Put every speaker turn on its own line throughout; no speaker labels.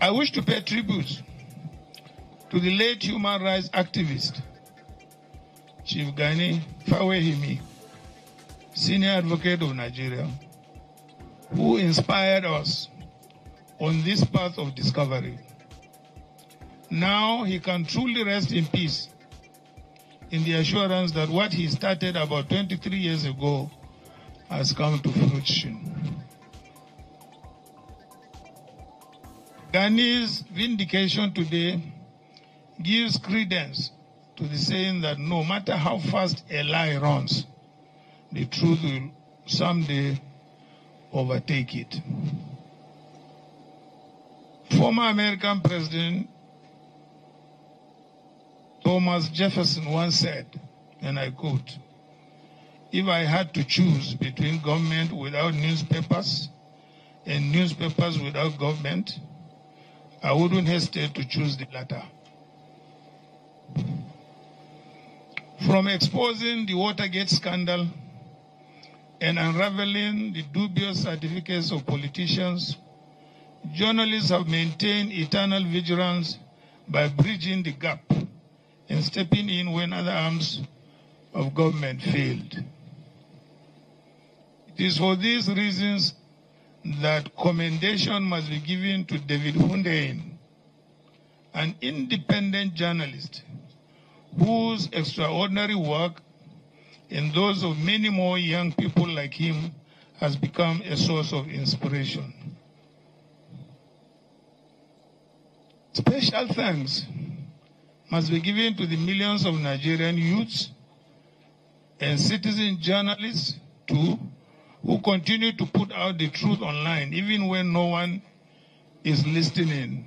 I wish to pay tribute to the late human rights activist, Chief Gani Fawehimi, senior advocate of Nigeria, who inspired us on this path of discovery. Now he can truly rest in peace in the assurance that what he started about 23 years ago has come to fruition. Gani's vindication today gives credence to the saying that no matter how fast a lie runs, the truth will someday overtake it. Former American President Thomas Jefferson once said, and I quote, "If I had to choose between government without newspapers and newspapers without government, I wouldn't hesitate to choose the latter." From exposing the Watergate scandal and unraveling the dubious certificates of politicians, journalists have maintained eternal vigilance by bridging the gap and stepping in when other arms of government failed. It is for these reasons that commendation must be given to David Hundeyin, an independent journalist whose extraordinary work and those of many more young people like him has become a source of inspiration. Special thanks must be given to the millions of Nigerian youths and citizen journalists too, who continue to put out the truth online even when no one is listening.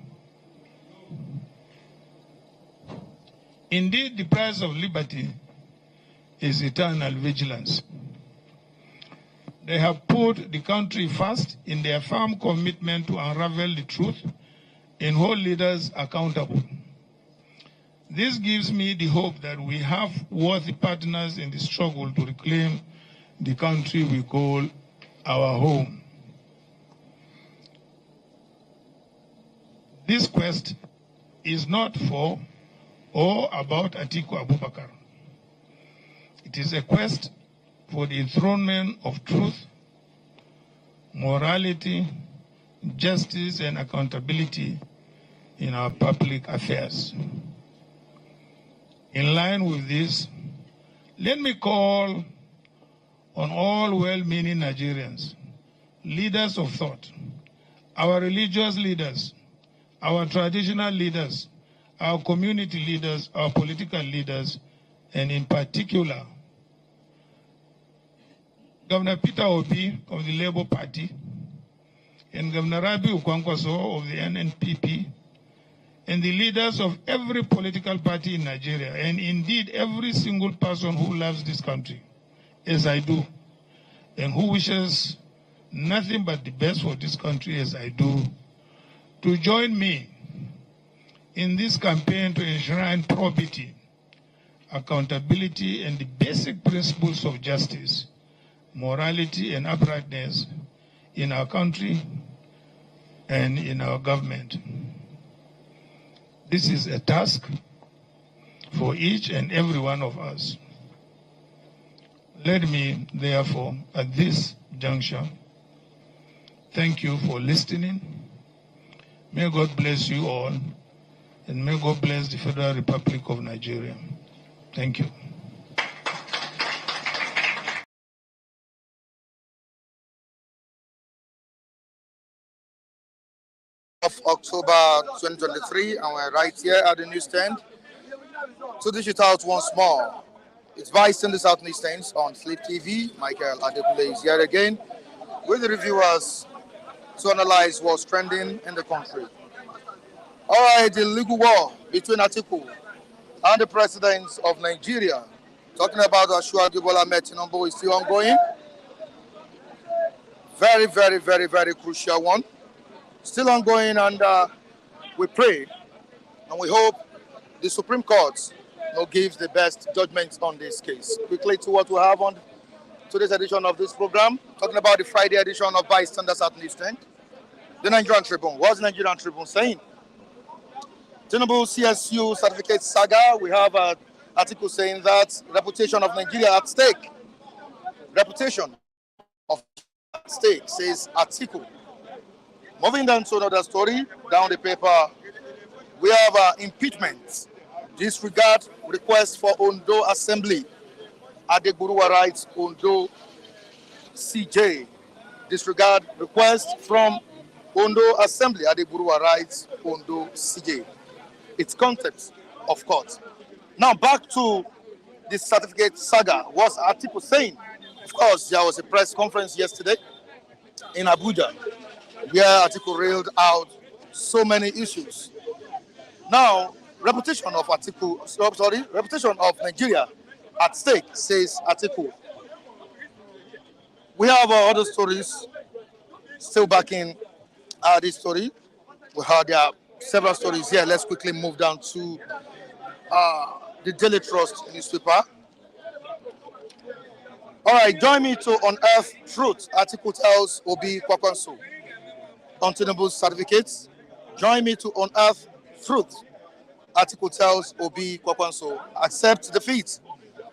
Indeed, the price of liberty is eternal vigilance. They have put the country first in their firm commitment to unravel the truth and hold leaders accountable. This gives me the hope that we have worthy partners in the struggle to reclaim the country we call our home. This quest is not for or about Atiku Abubakar. It is a quest for the enthronement of truth, morality, justice, and accountability in our public affairs. In line with this, let me call on all well-meaning Nigerians, leaders of thought, our religious leaders, our traditional leaders, our community leaders, our political leaders, and in particular, Governor Peter Obi of the Labour Party and Governor Rabi Ukwankwaso of the NNPP, and the leaders of every political party in Nigeria, and indeed every single person who loves this country, as I do, and who wishes nothing but the best for this country as I do, to join me in this campaign to enshrine probity, accountability, and the basic principles of justice, morality, and uprightness in our country and in our government. This is a task for each and every one of us. Let me, therefore, at this juncture, thank you for listening. May God bless you all, and may God bless the Federal Republic of Nigeria. Thank you.
of October 2023, and we're right here at the newsstand to dish it out once more. It's Vice in the South Newsstands on Sleep TV. Michael Adekule is here again with the reviewers to analyze what's trending in the country. All right, the legal war between Atiku and the president of Nigeria, talking about Asiwaju Bola Ahmed Tinubu, is still ongoing. Very, very, very, very crucial one. Still ongoing, and we pray and we hope the Supreme Court gives the best judgment on this case. Quickly to what we have on today's edition of this program, talking about the Friday edition of Bystanders at Newsstand. The Nigerian Tribune. What's the Nigerian Tribune saying? Tinubu'S CSU certificate saga. We have an article saying that reputation of Nigeria at stake. Reputation of at stake, says Atiku. Moving down to another story, down the paper, we have impeachment. Disregard request for Ondo Assembly. Adegburuwa writes Ondo CJ. Disregard request from Ondo Assembly. Adegburuwa writes Ondo CJ. Its context, of course. Now back to the certificate saga. What's Atiku saying? Of course, there was a press conference yesterday in Abuja where Atiku railed out so many issues. Now, reputation of Nigeria at stake, says Atiku. We have other stories still backing this story. We heard there are several stories here. Let's quickly move down to the Daily Trust newspaper. All right, join me to unearth truth. Atiku tells Obi Kwakwanso on Tinubu's certificates. Join me to unearth truth. Atiku tells Obi Kwakwanso, accept defeat.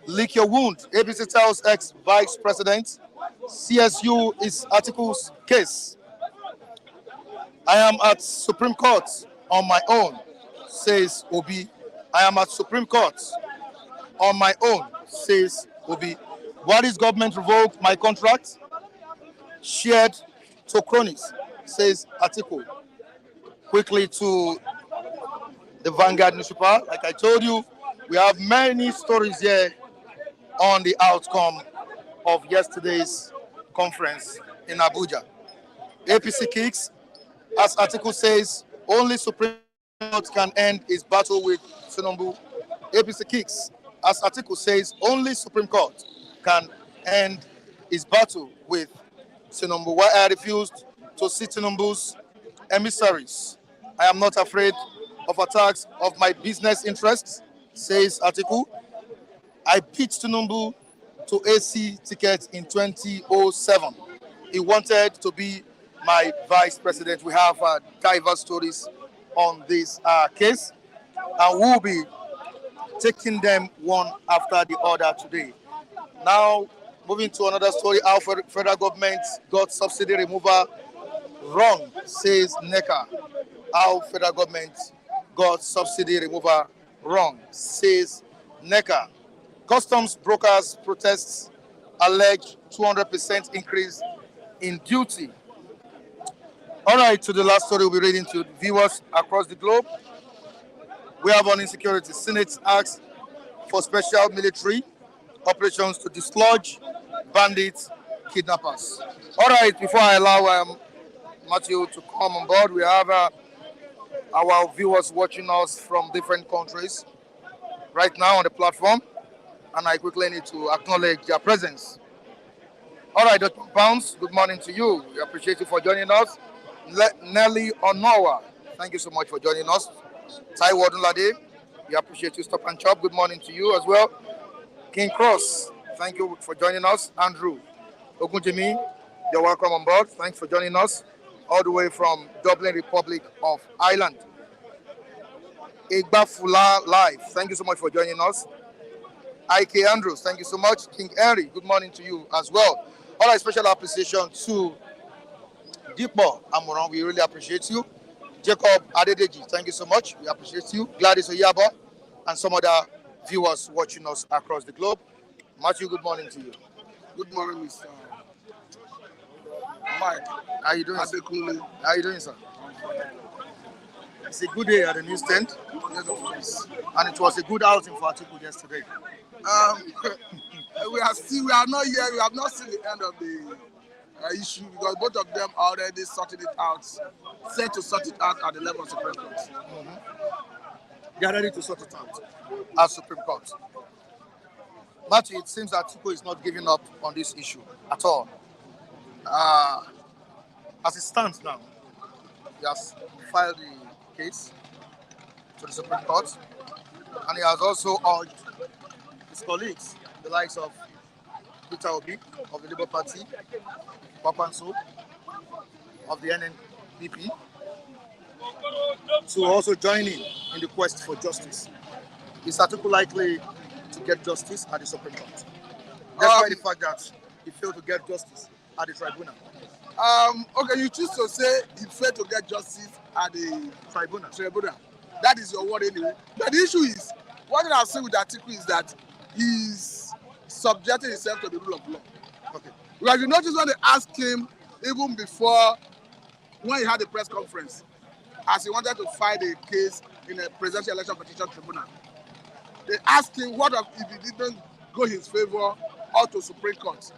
Lick your wound. ABC tells ex-vice president. CSU is Atiku's case. I am at Supreme Court on my own, says Obi. I am at Supreme Court on my own, says Obi. Buhari's government revoked my contract, shared to cronies, says Atiku. Quickly to the Vanguard newspaper. Like I told you, we have many stories here on the outcome of yesterday's conference in Abuja. APC kicks, as Atiku says, only Supreme Court can end its battle with Tinubu. APC kicks, as Atiku says, only Supreme Court can end its battle with Tinubu. Why I refused to see Tinubu's emissaries. I am not afraid of attacks of my business interests, says Atiku. I beat Tinubu to AC ticket in 2007. He wanted to be my vice president. We have diverse stories on this case, and we'll be taking them one after the other today. Now, moving to another story, how federal government got subsidy removal wrong, says NECA. How federal government got subsidy removal wrong, says NECA. Customs brokers protests allege 200% increase in duty. All right, to the last story we'll be reading to viewers across the globe. We have on insecurity. Senate asks for special military operations to dislodge bandits, kidnappers. All right, before I allow Matthew to come on board, we have our viewers watching us from different countries right now on the platform, and I quickly need to acknowledge their presence. All right, Dr. Pounds, good morning to you. We appreciate you for joining us. Nelly Onowa, thank you so much for joining us. Taiwo Odunlade, we appreciate you. Stop and Chop, good morning to you as well. King Cross, thank you for joining us. Andrew Ogunjimi, you're welcome on board. Thanks for joining us all the way from Dublin, Republic of Ireland. Egba Fula Live, thank you so much for joining us. IK Andrews, thank you so much. King Henry, good morning to you as well. All right, special appreciation to Dipo Amoran, we really appreciate you. Jacob Adedeji, thank you so much. We appreciate you. Gladys Oyabo, and some other viewers watching us across the globe. Matthew, good morning to you.
Good morning, Mr. Mike.
How you doing, sir? How you doing, sir? It's a good day at the newsstand. Yes, of course. And it was a good outing for Atiku yesterday.
We are not here. We have not seen the end of the issue because both of them are already sorting it out, set to sort it out at the level of Supreme Court.
They are ready to sort it out at Supreme Court. Matthew, it seems that Atiku is not giving up on this issue at all. As it stands now, he has filed the case to the Supreme Court, and he has also urged his colleagues, the likes of Peter Obi of the Labour Party, Kwankwaso of the NNPP, to also join in the quest for justice. Is Atiku likely to get justice at the Supreme Court? Despite the fact that he failed to get justice at the tribunal.
Okay, you choose to say he failed to get justice at the tribunal. That is your word anyway. But the issue is, what I've seen with Atiku is that he's subjecting himself to the rule of law.
Okay.
Because you notice when they asked him, even before, when he had the press conference, as he wanted to file a case in a presidential election petition tribunal, they asked him what if he didn't go his favor or to Supreme Court.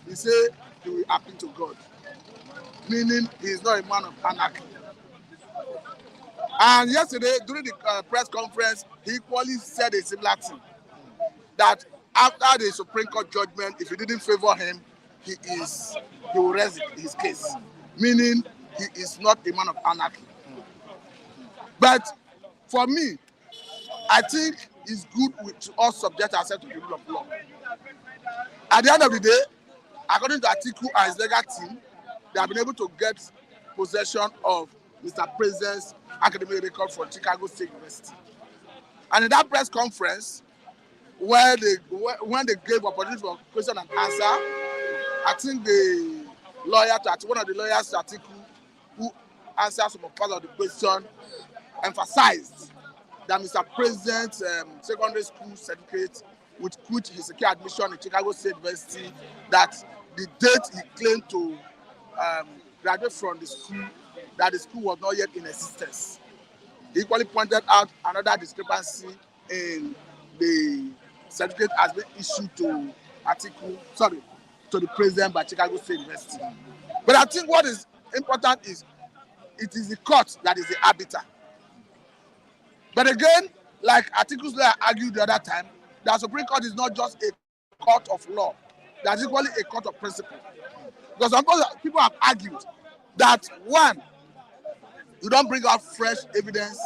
He said he will appeal to God, meaning he is not a man of anarchy. And yesterday, during the press conference, he equally said a similar thing, that after the Supreme Court judgment, if he didn't favor him, he will rest his case, meaning he is not a man of anarchy. But for me, I think it's good to us subject ourselves to the rule of law. At the end of the day, according to Atiku and his legal team, they have been able to get possession of Mr. President's academic record from Chicago State University. And in that press conference, when they gave opportunity for question and answer, I think one of the lawyers to Atiku, who answered some part of the question, emphasized that Mr. President's secondary school certificate, with which he secured admission in Chicago State University, that the date he claimed to graduate from the school, that the school was not yet in existence. He equally pointed out another discrepancy in the certificate has been issued to to the president by Chicago State University. But I think what is important is it is the court that is the arbiter. But again, like Atiku's lawyer argued the other time, the Supreme Court is not just a court of law, that's equally a court of principle. Because some people have argued that one, you don't bring out fresh evidence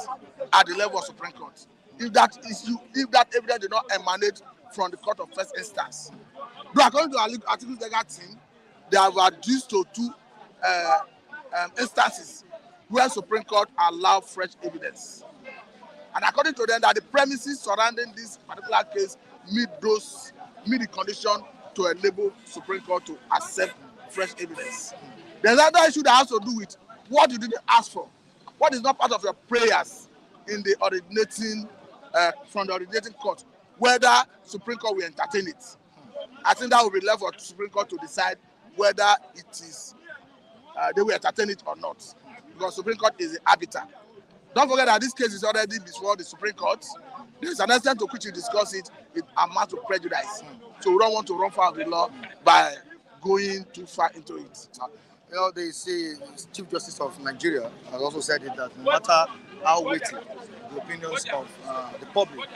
at the level of Supreme Court. If that evidence did not emanate from the court of first instance. But according to Atiku's legal team, they have reduced to two instances where Supreme Court allowed fresh evidence. And according to them, that the premises surrounding this particular case meet the condition to enable Supreme Court to accept fresh evidence. There's another issue that has to do with what you didn't ask for, what is not part of your prayers in the originating from the originating court, whether Supreme Court will entertain it. I think that will be left for Supreme Court to decide whether it is they will entertain it or not, because Supreme Court is the arbiter. Don't forget that this case is already before the Supreme Court. There's an extent to which you discuss it, it amounts to prejudice. So we don't want to run foul of the law by going too far into it.
You know, they say Chief Justice of Nigeria has also said it, that no matter how weighty the opinions of the public,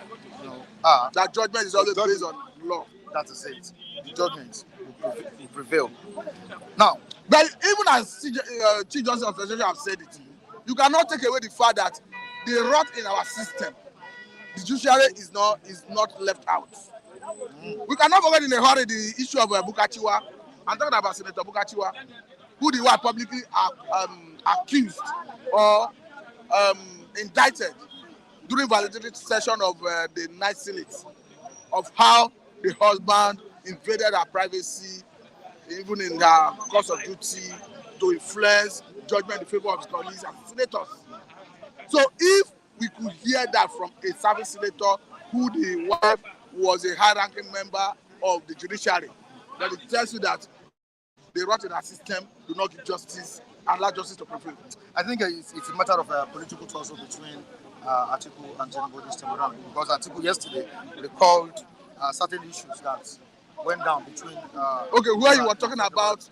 are,
that judgment is always based on law.
That is it. The judgment will prevail. Now,
but even as Chief Justice of Nigeria have said it, you cannot take away the fact that the rot in our system, the judiciary is not left out. We cannot forget in a hurry the issue of Bukachiwa. I'm talking about Senator Bukachiwa, who they were publicly accused or indicted during validatory session of the Ninth Senate of how the husband invaded her privacy, even in her course of duty, to influence judgment in favor of his colleagues and senators. So if we could hear that from a serving senator who the wife was a high-ranking member of the judiciary, then it tells you that the rot in our system do not give justice allow justice to prevail.
I think it's a matter of political tussle between Atiku and Tinubu this time around, because Atiku yesterday recalled certain issues that went down between.
Okay, where you were talking about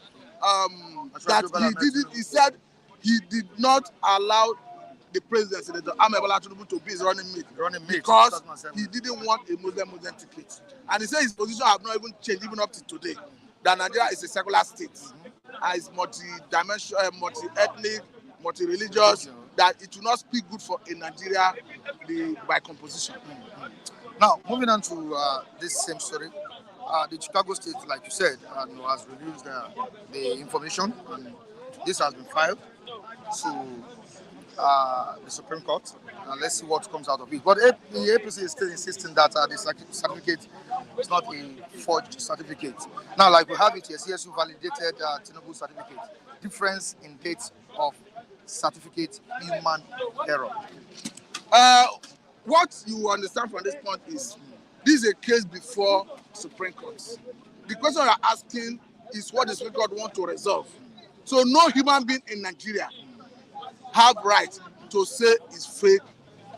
that he said he did not allow the presidency, the Ahmed Bola Tinubu, to be his running mate because he didn't want a Muslim ticket, and he said his position have not even changed even up to today. That Nigeria is a secular state, and it's multi-dimensional, multi-ethnic, multi-religious. That it will not speak good for a Nigeria by composition.
Now, moving on to this same story, the Chicago State, like you said, has released the information, and this has been filed to the Supreme Court, and let's see what comes out of it. But the APC is still insisting that the certificate is not a forged certificate. Now, like we have it here, CSU validated Tinubu'S certificate. Difference in date of certificate, human error.
What you understand from this point is this is a case before Supreme Court. The question you're asking is what the Supreme Court want to resolve. So no human being in Nigeria have right to say it's fake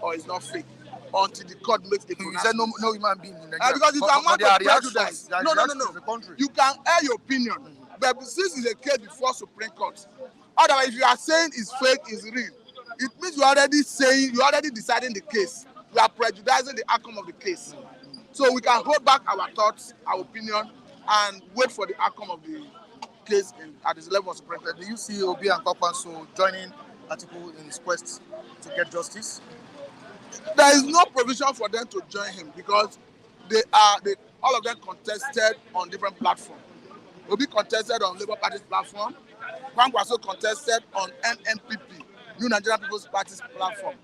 or it's not fake until the court makes a pronouncement.
You said no human being in Nigeria.
Because you can want to prejudice. No. You can air your opinion. But since it's a case before Supreme Court, otherwise if you are saying it's fake, it's real, it means you're already deciding the case. You are prejudicing the outcome of the case. So we can hold back our thoughts, our opinion, and wait for the outcome of the case at this level of Supreme Court.
Do you see Obi and Kwakwanso joining Atiku in his quest to get justice?
There is no provision for them to join him because all of them contested on different platforms. Obi contested on Labour Party's platform. Kwakwanso contested on NNPP, New Nigerian People's Party's platform.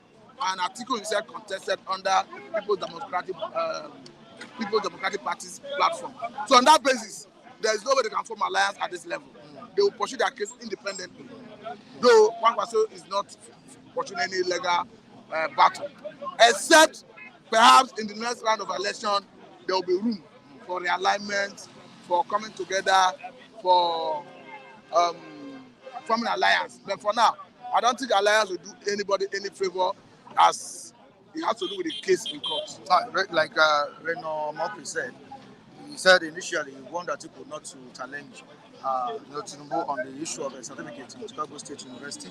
And Atiku himself contested under People's Democratic Party's platform. So on that basis, there is no way they can form alliance at this level. They will pursue their case independently. Though Kwakwanso is not pursuing any legal battle. Except perhaps in the next round of election, there will be room for realignment, for coming together, for forming alliance. But for now, I don't think alliance will do anybody any favor, as it has to do with the case in court.
Like Reno Mokri said, he said initially he wanted Atiku not to challenge Tinubu on the issue of a certificate in Chicago State University.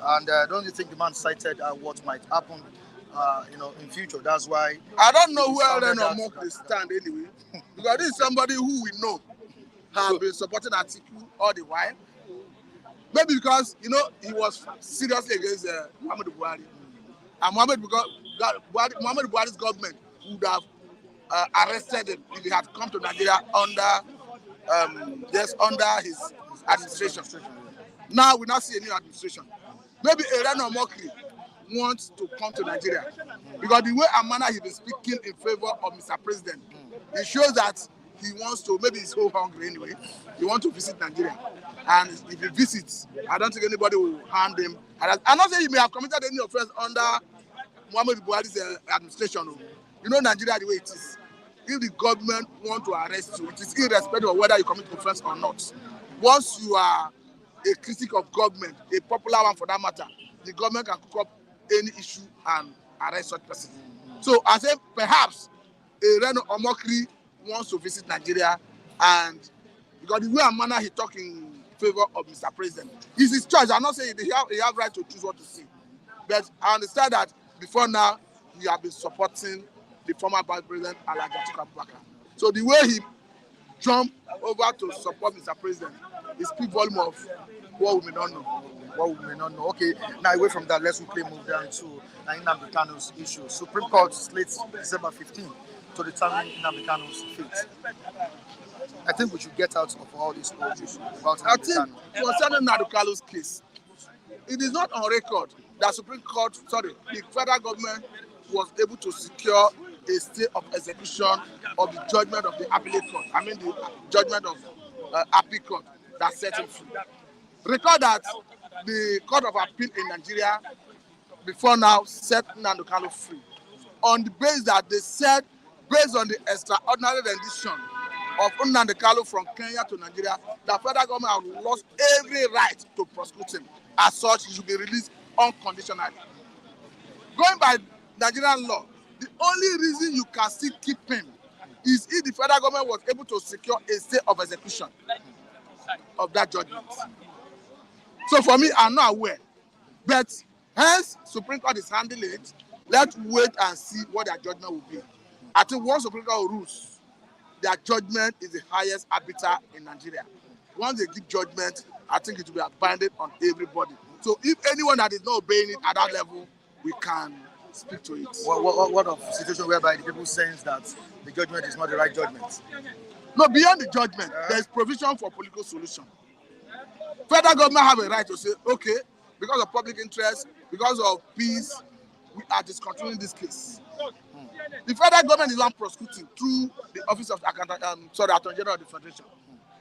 And don't you think the man cited what might happen in future? That's why
I don't know where Reno Mokri stand anyway, because this is somebody who we know has been supporting Atiku all the while. Maybe because he was seriously against Muhammadu Buhari. And Muhammadu Buhari's government would have arrested him if he had come to Nigeria under his administration. Now we now see a new administration. Maybe Reno Mokri wants to come to Nigeria because the way and manner he's been speaking in favor of Mr. President, it shows that he wants to, maybe he's so hungry anyway, he wants to visit Nigeria. And if he visits, I don't think anybody will harm him. I'm not saying he may have committed any offense under Muhammadu Buhari's administration. You know Nigeria the way it is. If the government want to arrest you, it is irrespective of whether you commit offense or not. Once you are a critic of government, a popular one for that matter, the government can cook up any issue and arrest such person. So I say perhaps Reno Mokri wants to visit Nigeria, and because the way and manner he talk in favor of Mr. President, it's his choice. I'm not saying he have right to choose what to say, but I understand that before now he have been supporting the former Vice President Alhaji Atiku Abubakar. So the way he jumped over to support Mr. President, it speaks volume of what we may not know. Okay, now away from that, let's quickly move down to Nnamdi Kanu's issue. Supreme Court slates December 15 to determine Nnamdi Kanu's fate. I think we should get out of all these issues about Nnamdi Kanu. I think concerning Nnamdi Kanu's case, it is not on record that the federal government was able to secure a stay of execution of the judgment of the appellate court. I mean the judgment of appeal court that set him free. Recall that the Court of Appeal in Nigeria before now set Nnamdi Kanu free on the basis that they said based on the extraordinary rendition of Nnamdi Kanu from Kenya to Nigeria, the federal government has lost every right to prosecute him. As such, he should be released unconditionally. Going by Nigerian law, the only reason you can still keep him is if the federal government was able to secure a stay of execution of that judgment. So for me, I'm not aware. But hence, Supreme Court is handling it. Let's wait and see what their judgment will be. I think once Supreme Court rules, their judgment is the highest arbiter in Nigeria. Once they give judgment, I think it will be binding on everybody. So if anyone that is not obeying it at that level, we can speak to it.
What of situation whereby the people sense that the judgment is not the right judgment?
No, beyond the judgment, there is provision for political solution. Federal government have a right to say, okay, because of public interest, because of peace, we are discontinuing this case. The federal government is not prosecuting through the office of the Attorney General of the Federation.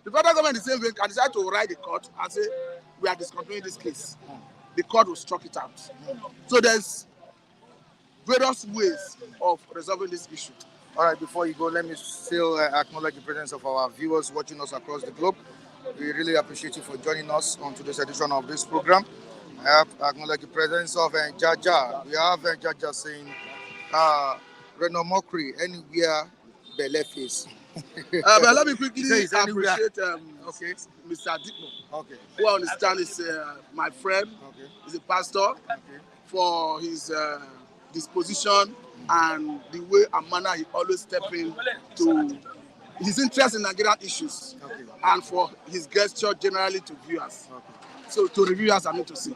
The federal government is the same way can decide to write the court and say, we are discontinuing this case. The court will struck it out. So there's various ways of resolving this issue.
All right, before you go, let me still acknowledge the presence of our viewers watching us across the globe. We really appreciate you for joining us on today's edition of this program. I have to acknowledge the presence of Jaja. We have Jaja saying, Reno Mokri, anywhere, belle face.
But let me quickly appreciate Mr. Atiku, who I understand is my friend, he's a pastor, for his disposition and the way and manner he always steps in to his interest in Nigerian issues and for his gesture generally to viewers. So to reviewers, I need to say.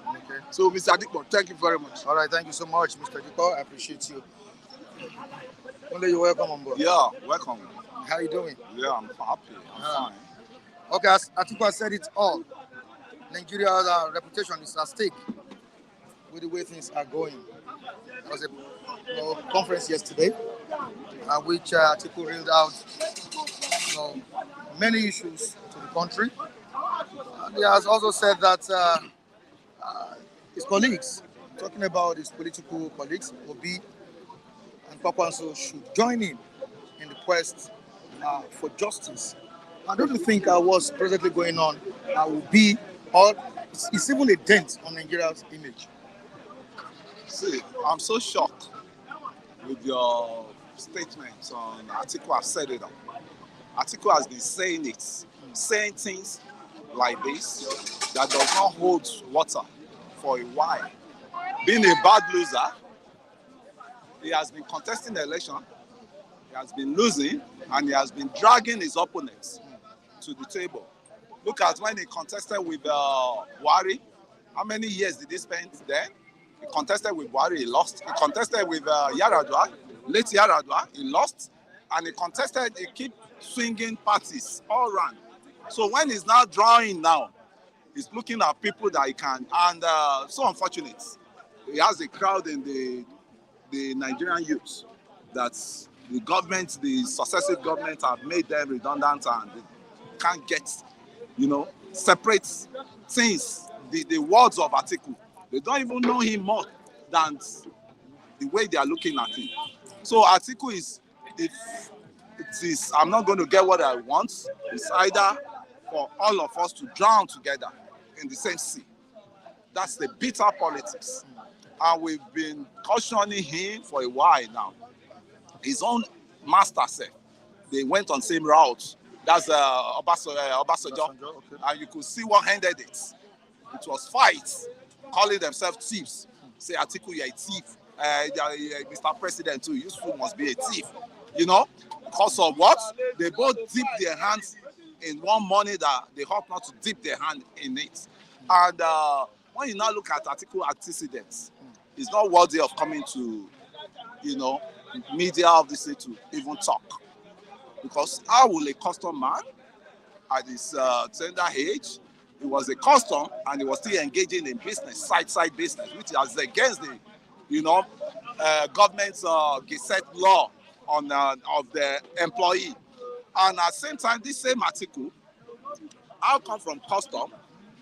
So Mr. Atiku, thank you very much.
All right, thank you so much, Mr. Atiku. I appreciate you. Only you're welcome on board.
Yeah, welcome.
How are you doing?
Yeah, I'm happy. I'm fine.
Okay, as Atiku has said it all. Nigeria's reputation is at stake with the way things are going. There was a conference yesterday at which Atiku reeled out many issues to the country. And he has also said that his colleagues, talking about his political colleagues, Obi and Kwakwanso, should join in the quest for justice. I don't think what's presently going on will be, or it's even a dent on Nigeria's image.
See, I'm so shocked with your statements on Atiku. I've said it all. Atiku has been saying things like this that does not hold water for a while. Being a bad loser, he has been contesting the election, he has been losing, and he has been dragging his opponents to the table. Look at when he contested with Buhari. How many years did he spend there? He contested with Buhari, he lost. He contested with Yaradua, late Yaradua, he lost. And he contested, he keep swinging parties all around. So when he's now drawing now, he's looking at people that he can. And so unfortunate, he has a crowd in the Nigerian youth that the government, the successive government have made them redundant and they can't get, separate things, the words of Atiku. They don't even know him more than the way they are looking at him. So Atiku I'm not going to get what I want. It's either for all of us to drown together in the same sea. That's the bitter politics. And we've been cautioning him for a while now. His own master said they went on same route. That's Obasanjo. And you could see what ended it. It was fights, calling themselves thieves. Say, Atiku, you're a thief. Mr. President, too, you must be a thief. Because of what? They both dip their hands in one money that they hope not to dip their hand in it. And when you now look at Atiku antecedents, it's not worthy of coming to, media of this to even talk. Because how will a custom man at his tender age, he was a custom and he was still engaging in business, side business, which is against the, government's Gazette law on of the employee. And at the same time, this same Atiku, how come from custom,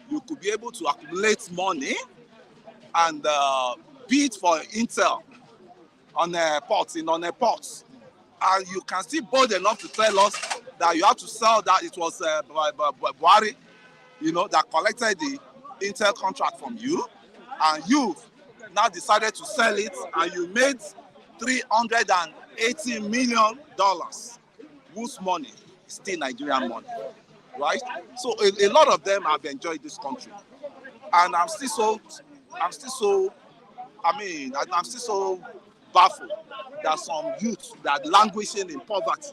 you could be able to accumulate money and bid for intel on a port, and you can still bold enough to tell us that you have to sell that. It was Buhari, that collected the Intel contract from you, and you now decided to sell it, and you made $380 million, whose money is still Nigerian money, right? So a lot of them have enjoyed this country, and I'm still so baffled that some youth that languishing in poverty,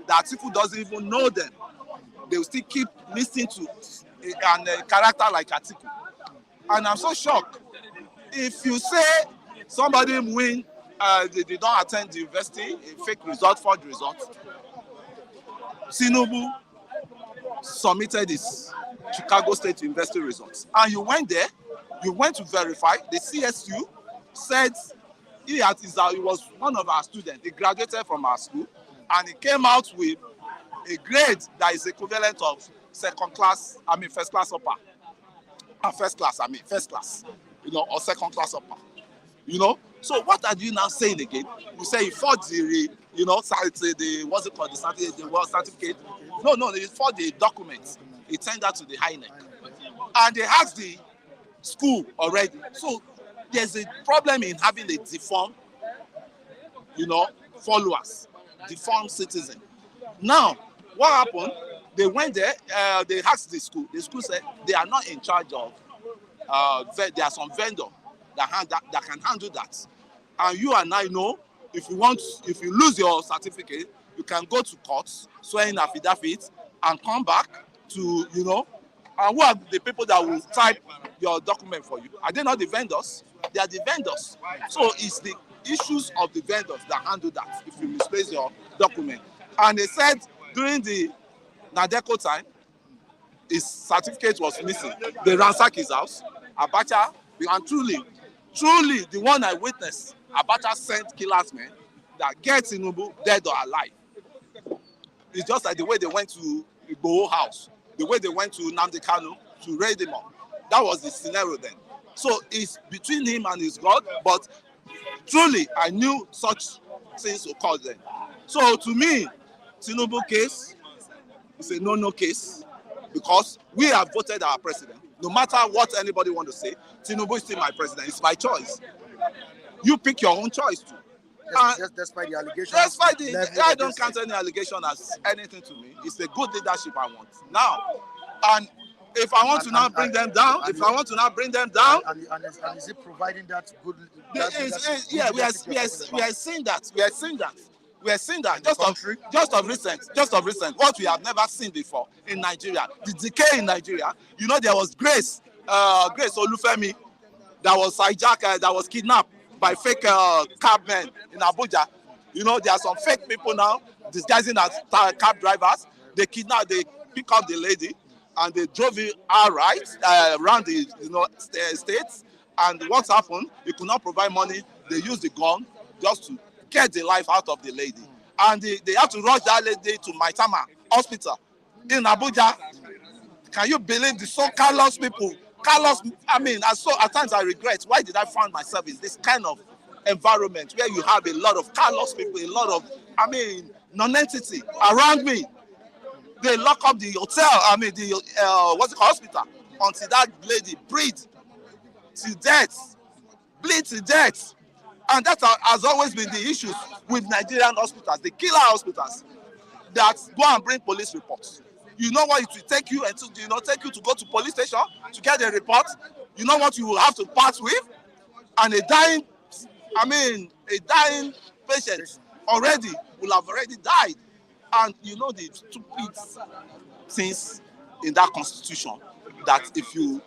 that people doesn't even know them, they will still keep listening to a character like Atiku. And I'm so shocked. If you say somebody win, they don't attend the university, a fake result, forged result, Tinubu submitted his Chicago State University results. And you went there, you went to verify, the CSU said he was one of our students. He graduated from our school, and he came out with a grade that is equivalent of first class upper. First class, or second class upper. So what are you now saying again? You say he fought the what's it called, the world certificate? No, he fought the documents. He sent that to the INEC. And they asked the school already. So there's a problem in having a deformed, followers, deformed citizen. Now, what happened? They went there, they asked the school. The school said they are not in charge of, there are some vendor that can handle that. And you and I know, if you lose your certificate, you can go to court, swear in affidavit, and come back to, and who are the people that will type your document for you? Are they not the vendors? They are the vendors. So it's the issues of the vendors that handle that if you misplace your document. And they said during the Nadeco time, his certificate was missing. They ransacked his house. Abacha, and truly, the one I witnessed, Abacha sent killers men that get Tinubu dead or alive. It's just like the way they went to Igboho house, the way they went to Nnamdi Kanu to raid him up. That was the scenario then. So it's between him and his God, but truly I knew such things occurred then. So to me, Tinubu case is a no case, because we have voted our president. No matter what anybody want to say, Tinubu is still my president. It's my choice. You pick your own choice too.
Despite the allegations.
I don't count any allegation as anything to me. It's the good leadership I want. Now, and if I want to now bring them down, and
is it providing that good?
Yeah, we are seeing that. We are seeing that just of recent, what we have never seen before in Nigeria, the decay in Nigeria. There was Grace Olufemi that was hijacked, that was kidnapped by fake cabmen in Abuja. There are some fake people now disguising as cab drivers. They pick up the lady, and they drove her around the states. And what happened? They could not provide money. They used the gun just to get the life out of the lady. And they had to rush that lady to Maitama Hospital in Abuja. Can you believe the so callous people? At times I regret, why did I find myself in this kind of environment where you have a lot of callous people, a lot of, non-entity around me. They lock up the hotel, hospital, until that lady bleeds to death. And that has always been the issues with Nigerian hospitals, the killer hospitals, that go and bring police reports. You know what it will take you, and take you to go to police station to get a report. You know what you will have to part with, and a dying patient will have already died. And the stupid things in that constitution, that if you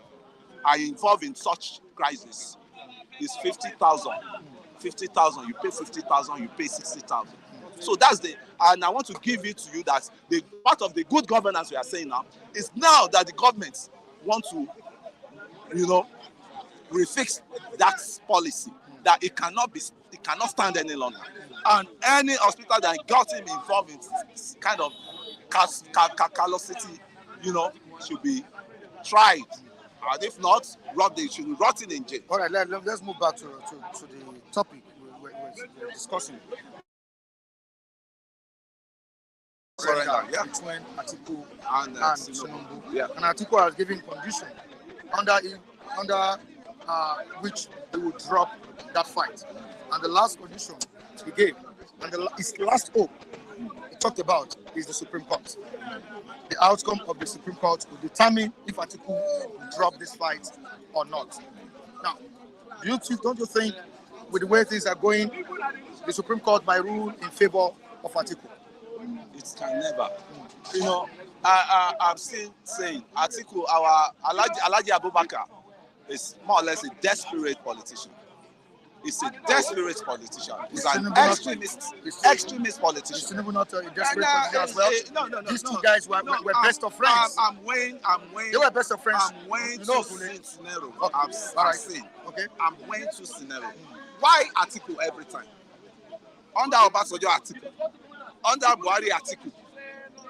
are involved in such crisis, is 50,000. 50,000, you pay 50,000, you pay 60,000. So that's and I want to give it to you that the part of the good governance we are saying now is now that the government want to, refix that policy, that it cannot stand any longer. And any hospital that got him involved in this kind of callosity, should be tried. And if not, they should be rotting in jail.
All right, let's move back to the topic we're discussing. surrender
yeah.
between Atiku
And
and
Tinubu.
Tinubu.
Yeah.
And Atiku has given condition under which he will drop that fight. And the last condition he gave, and his last hope he talked about, is the Supreme Court. The outcome of the Supreme Court will determine if Atiku will drop this fight or not. Now, don't you think, with the way things are going, the Supreme Court might rule in favor of Atiku?
It can never. You know, I'm still saying Atiku, our Alhaji Abubakar, is more or less a desperate politician. He's a desperate politician. He's an extremist politician.
Is Tinubu not a desperate politician as well?
No.
These two guys were best of friends.
I'm weighing.
They were best of friends.
I'm weighing two scenarios.
I'm
saying.
Okay.
I'm weighing two scenarios. Why Atiku every time? Under Obasanjo Atiku, under Buhari Atiku,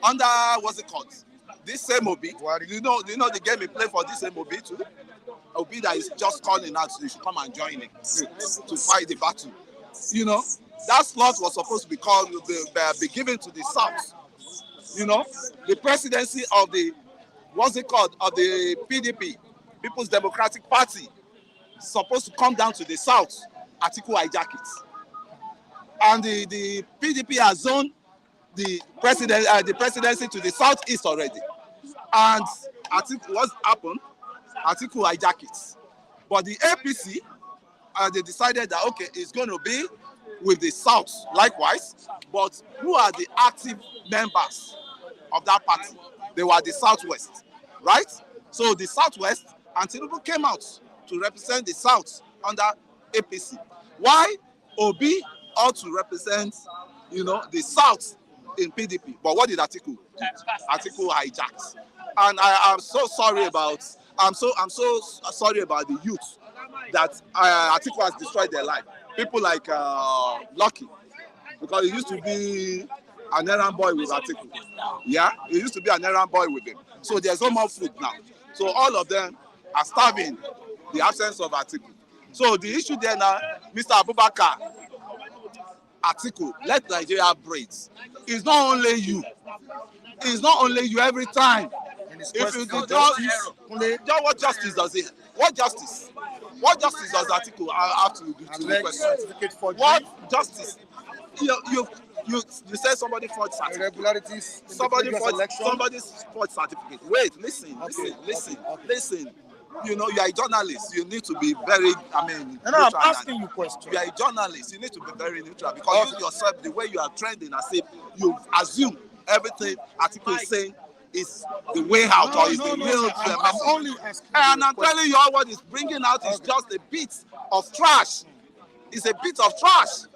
under what's it called? This same Obi. You know the game he played for this same Obi too. Obi that is just calling out, so you should come and join it to fight the battle. You know, that slot was supposed to be given to the South. You know, the presidency of the of the PDP, People's Democratic Party, supposed to come down to the South. Atiku hijack it, and the PDP has zoned the presidency to the Southeast already. And Atiku, what happened? Atiku hijack it, but the APC they decided that okay, it's going to be with the South likewise. But who are the active members of that party? They were the Southwest, right? So the Southwest and Tinubu came out to represent the South under APC. Why Obi ought to represent, the South in PDP? But what did Atiku do? Atiku hijacked, and I'm so sorry about. I'm so sorry about the youth that Atiku has destroyed their life. People like Lucky, because he used to be an errand boy with Atiku. Yeah, he used to be an errand boy with him. So there's no more food now. So all of them are starving the absence of Atiku. So the issue there now, Mr. Abubakar, Atiku, let Nigeria breathe. It's not only you. It's not only you every time. If you do justice, what justice does it? What justice? What justice does Atiku have to do to the question? What justice? You said somebody forged certificate.
Irregularities.
Somebody's forged certificate. Wait, listen. You are a journalist. You need to be very,
I'm asking you questions.
You are a journalist. You need to be very neutral because you yourself, the way you are trending, as if you assume everything Atiku is saying is the way out or is the real message.
I'm only asking
and I'm telling you all what is bringing out is just a bit of trash. It's a bit of trash.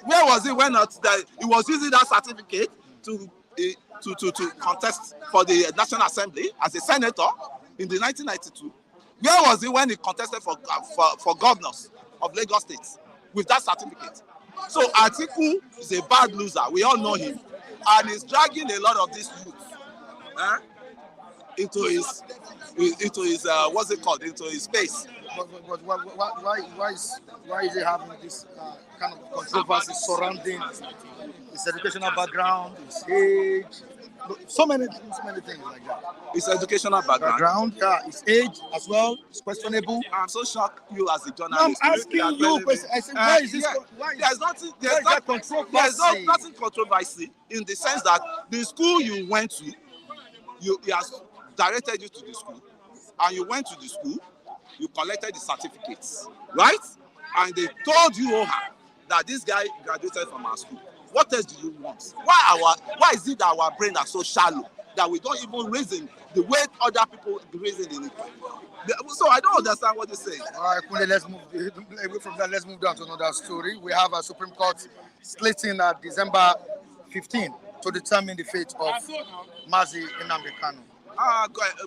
Where was it when he was using that certificate to contest for the National Assembly as a senator in the 1992? Where was it when he contested for governors of Lagos State with that certificate? So Atiku is a bad loser. We all know him, and he's dragging a lot of these youth into his into his space.
But why is he having this kind of controversy surrounding his educational background, his age, so many things like that?
His educational background,
his age as well is questionable.
I'm so shocked you as a journalist.
No, I'm asking you question. I said, why is this?
There's nothing controversy in the sense that the school you went to, he has directed you to the school, and you went to the school, you collected the certificates, right? And they told you that this guy graduated from our school. What else do you want? Why is it that our brains are so shallow that we don't even reason the way other people reason in it? So I don't understand what you're saying.
All right, Kunle, let's move away from that. Let's move down to another story. We have a Supreme Court splitting December 15 to determine the fate of Mazi Nnamdi Kanu.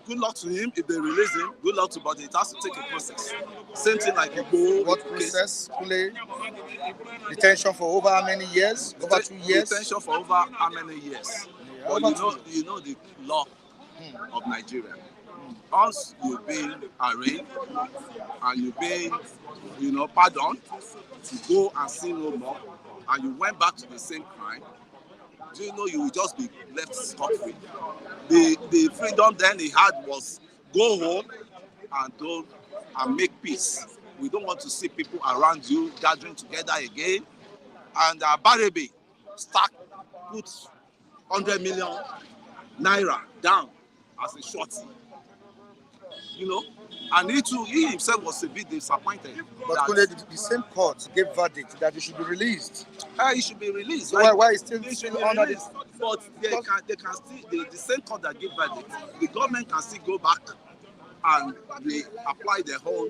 Good luck to him if they release him. Good luck to, but it has to take a process. Same thing like Igbo.
What process? Kunle? Detention for over how many years? Over 2 years?
Detention for over how many years? Yeah, but you know the law of Nigeria. Once you've been arraigned and you've been, pardoned to go and sin no more, and you went back to the same crime, do you know you will just be left scot-free? The freedom then he had was go home and make peace. We don't want to see people around you gathering together again. And Barebe put 100 million naira down as a shorty. You know, and he himself was a bit disappointed.
But the same court gave verdict that he should be released.
He should be released.
So
right?
why is still under this?
But they can still the same court that gave verdict. The government can still go back and they apply their whole,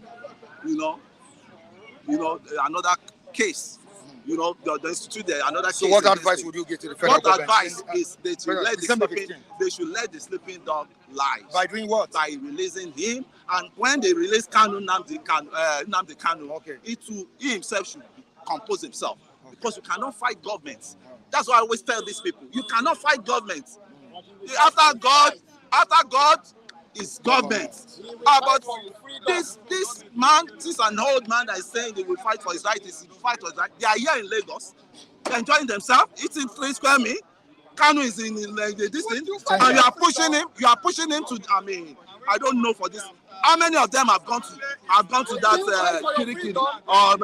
another case. You know, the institute there, another case.
So what advice would you give to the federal government?
What advice is they should let the sleeping dog lie.
By doing what?
By releasing him. And when they release Nnamdi Kanu, he himself should compose himself. Okay. Because you cannot fight governments. That's why I always tell these people. You cannot fight governments. After God is government. But this man, this an old man that is saying they will fight for his rights, they are here in Lagos, enjoying themselves, eating 3 square meal. Kanu is in this thing, and you are pushing him to, I don't know for this. How many of them have gone to that Kirikiri, or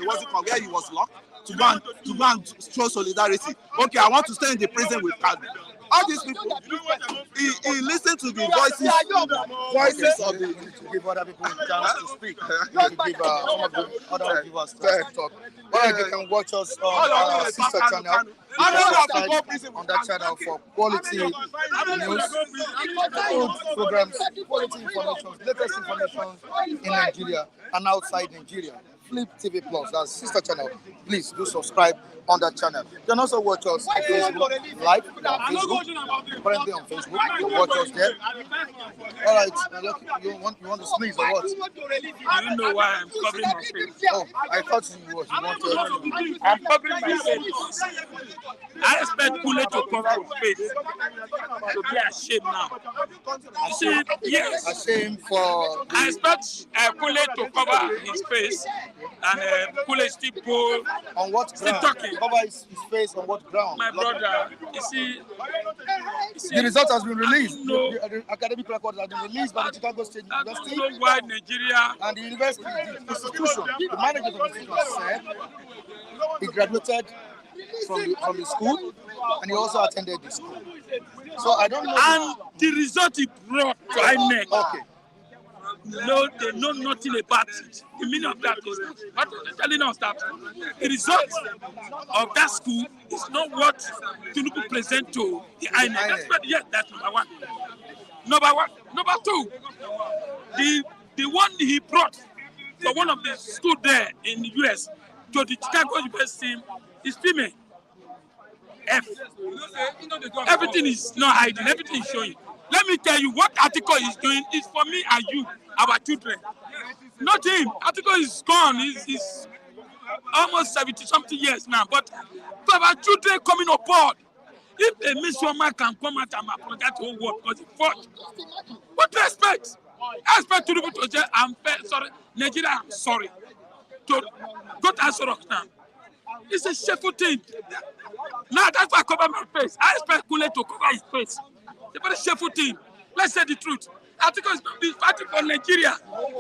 what's it called, where he was locked, to go and show solidarity? Okay, I want to stay in the prison with Kanu. All these people, he listened to the voices of the.
To give other people a chance to speak. To give some of the other viewers to talk. Well, you can watch us on our sister channel. On that channel for quality news, good programs, quality information, latest information in Nigeria and outside Nigeria. Flip TV Plus, that's sister channel. Please do subscribe on that channel. You can also watch us on Facebook live on Facebook. Currently on Facebook, you can watch us there. All right, you want to sneeze or what?
You know why I'm covering my face.
Oh, I thought you wanted.
I'm covering my face. I expect Kule to cover his face. To be ashamed now. You see, yes.
Ashamed for.
I expect Kule to cover his face, and Kule still pull.
On what ground?
Talking.
Cover his face on what ground?
My brother, you see,
the result has been released. The academic record has been released by the Chicago State University.
I don't know why Nigeria.
And the university, the institution, the manager of the institution said he graduated from the school and he also attended the school. So I don't know.
And the result he brought to INEC.
Okay.
No, they know nothing about it. The meaning of that is what they're telling us that the result of that school is not what Tinubu present to the INEC. That's number one. Number two, the one he brought for one of the school there in the US to the Chicago University is female. F. Everything is not hiding. Everything is showing. Let me tell you what Atiku is doing is for me and you, our children. Not him. Atiku is gone. He's almost 70-something years now. But for our children coming aboard, if a mission man can come out and apologize to the whole world because he fought, what do you expect? I expect Tinubu to say, I'm sorry, Nigeria, I'm sorry. To go to Asorok now. It's a shameful thing. Now that's why I cover my face. I expect Kule to cover his face. It's a very shameful thing. Let's say the truth. Atiku is fighting for Nigeria,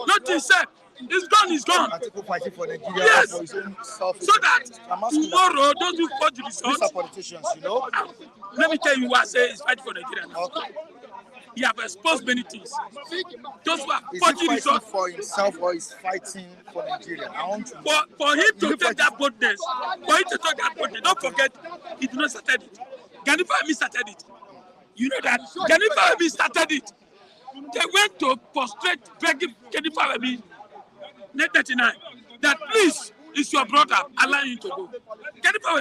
not himself. He's gone.
Atiku fighting for Nigeria.
Yes.
For his own self.
So that tomorrow, those who fought the results.
These are politicians, you know.
Let me tell you what I say is fighting for Nigeria now.
Okay.
He have exposed many things. Those who are
is
fighting
he
results.
For himself or is fighting for Nigeria? I want to.
For him to take that boldness, don't forget, he did not started it. Ganifa started it. You know that. Ganifa started it. They went to prostrate, begging Ganifa 39 that please, it's your brother, allow him to go. Ganifa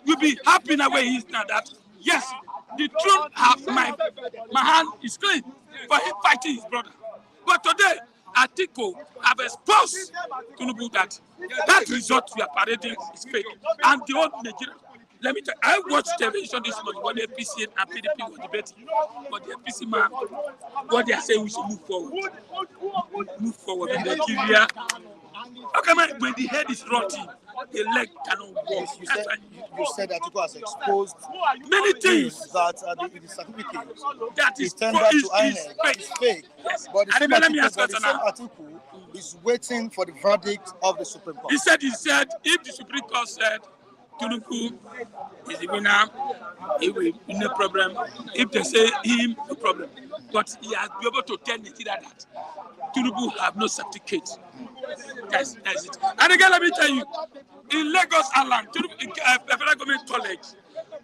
will be happy in a way he is now that yes, the truth have my hand is clean for him fighting his brother. But today, Atiku have exposed Tinubu that result we are parading is fake. And the whole Nigeria. Let me tell you, I watched television this morning when the APC and PDP were debating. But the APC man, what they are saying, we should move forward. Move forward in Nigeria. Okay, man, when the head is rotting, the leg cannot walk.
you said that Atiku has exposed
many things
that the certificate
that
is tendered to INEC is fake.
Yes.
But the same
Let me ask
Atiku is waiting for the verdict of the Supreme Court.
He said if the Supreme Court said Tinubu is the winner, he will no problem. If they say him, no problem. But he has been able to tell Nigeria that Tinubu have no certificate. That's it. And again, let me tell you, in Lagos Island, Federal Government College,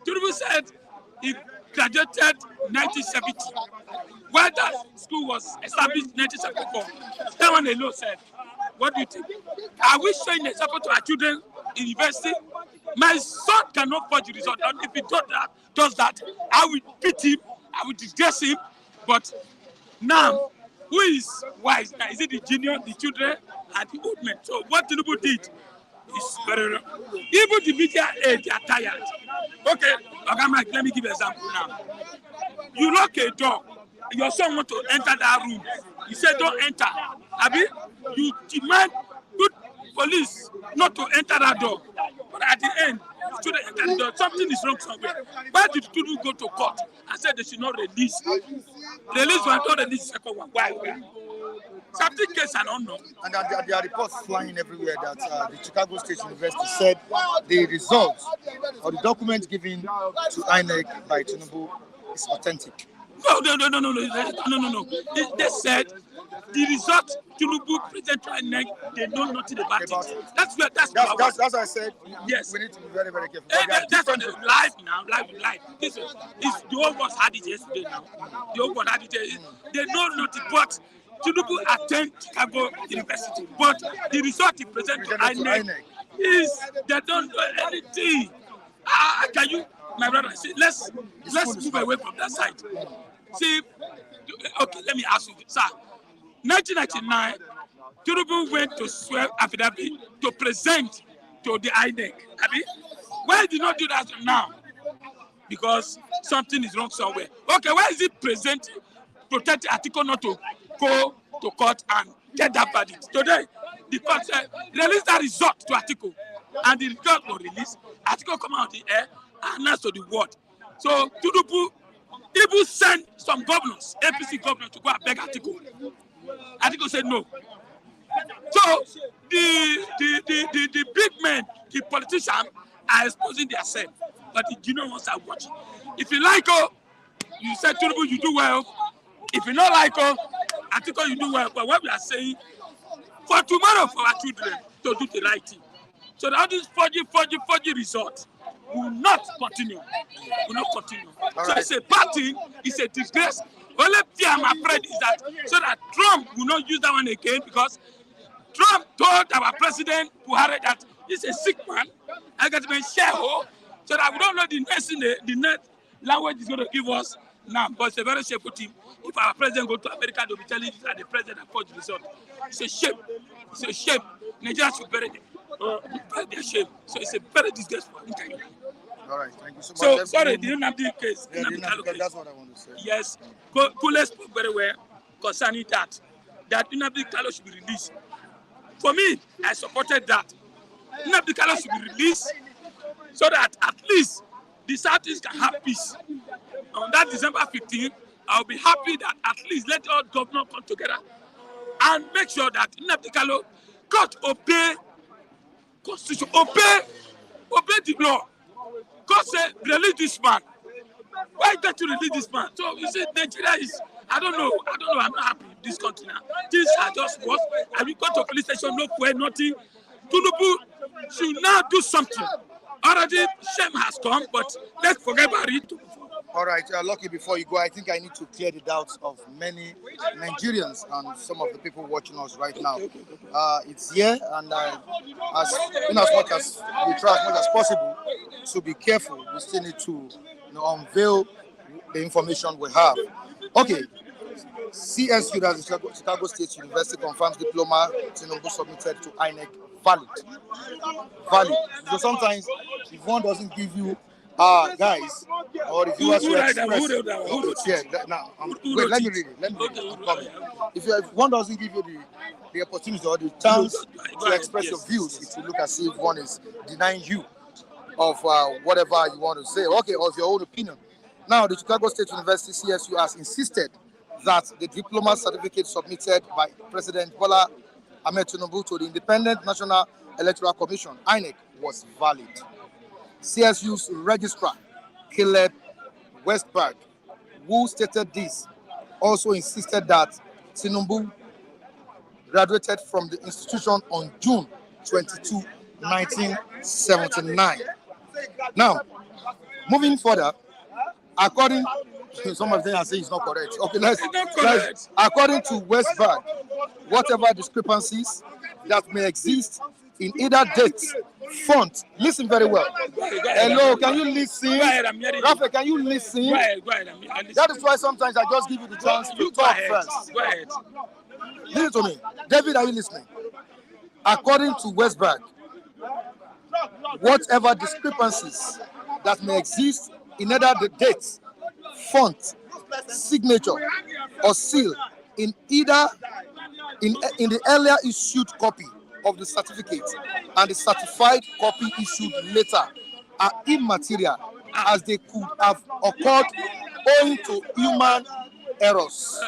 Tinubu said he graduated 1970. While that school was established in 1974, that one alone said, what do you think? Are we showing example to our children in university? My son cannot forge the result. And if he does that, I will beat him, I will disgrace him. But now, who is wise? Now, is it the junior, the children, and the old men? So what Tinubu did is very wrong. Even the media age, they are tired. Okay, Mike, let me give you an example now. You lock a door, your son wants to enter that room. You say, don't enter. Abi, you demand good police not to enter that door. But at the end, you shouldn't enter the door. Something is wrong somewhere. Why did people go to court and say they should not release? Release one, don't release the second one. Why? Something case and unknown.
And there are reports flying everywhere that the Chicago State University said the results or the document given to INEC by Tinubu is authentic.
No. They said the result Tinubu present to INEC, they know nothing about it. That's what
I said.
Yes.
We need to be very, very careful.
That's on the live now, live. This is the old ones had it yesterday now. The old one had it yesterday. They know nothing, but Tinubu attend Chicago University. But the result he present to INEC is they don't know anything. Can you, my brother, see, let's move away from that side. See, okay, let me ask you, sir. 1999, Tinubu went to swear affidavit to present to the INEC. Why did not do that now? Because something is wrong somewhere. Okay, why is it presenting, protecting Atiku not to go to court and get that verdict? Today, the court said, release that result to Atiku. And the result was released. Atiku come out of the air and announce to the world. So, Tinubu even sent some governors, APC governors, to go and beg Atiku. Atiku said no. So the big men, the politicians, are exposing themselves, but the junior ones are watching. If you like you say Tinubu, you do well. If you not like Atiku, you do well. But what we are saying, for tomorrow, for our children to do the right thing, so that all these 40 results will not continue. So it's a bad thing, it's a disgrace. Only fear I'm afraid is that so that Trump will not use that one again, because Trump told our president Buhari that he's a sick man. I got to be shareholder, so that we don't know the next language is going to give us now. But it's a very shameful thing. If our president go to America, they'll be telling us that the president has forged the result. It's a shame. It's a shame. Nigeria should bury their shame. So it's a very disgraceful.
All right, thank you so much.
So, sorry, the Nnamdi case.
Yeah, that's what I want to say.
Yes, Kule spoke very well concerning that Nnamdi Kanu should be released. For me, I supported that. Nnamdi Kanu should be released so that at least the Southeast can have peace. On that December 15th, I'll be happy that at least let all governors come together and make sure that Nnamdi Kanu God obey Constitution, obey the law. God said, release this man. Why don't you release this man? So you say Nigeria is, I don't know, I'm not happy with this country now. Things are just worse. And we go to police station, no way, nothing. Tinubu should now do something. Already, shame has come, but let's forget about it.
All right, Lucky, before you go, I think I need to clear the doubts of many Nigerians and some of the people watching us right now. It's here, and as much as we try as much as possible to be careful, we still need to unveil the information we have. Okay, CSU, that's the Chicago State University, confirms diploma Tinubu submitted to INEC valid. So sometimes if one doesn't give you guys, or the viewers who express. Wait, let me read it. If one doesn't give you the opportunity or the chance to express your views, it will look as if one is denying you. of whatever you want to say. Okay, of your own opinion. Now, the Chicago State University CSU has insisted that the diploma certificate submitted by President Bola Ahmed Tinubu to the Independent National Electoral Commission, INEC, was valid. CSU's registrar, Caleb Westberg, who stated this, also insisted that Tinubu graduated from the institution on June 22, 1979. Now, moving further, according to some of them are saying it's not correct. Okay, let's according to Westberg, whatever discrepancies that may exist in either date, font. Listen very well. Hello, can you listen? Rafa, can you listen?
Go ahead.
That is why sometimes I just give you the chance to talk first.
Go ahead.
Listen to me. David, are you listening? According to Westberg, whatever discrepancies that may exist in either the date, font, signature, or seal in either in the earlier issued copy of the certificate and the certified copy issued later are immaterial, as they could have occurred owing to human errors.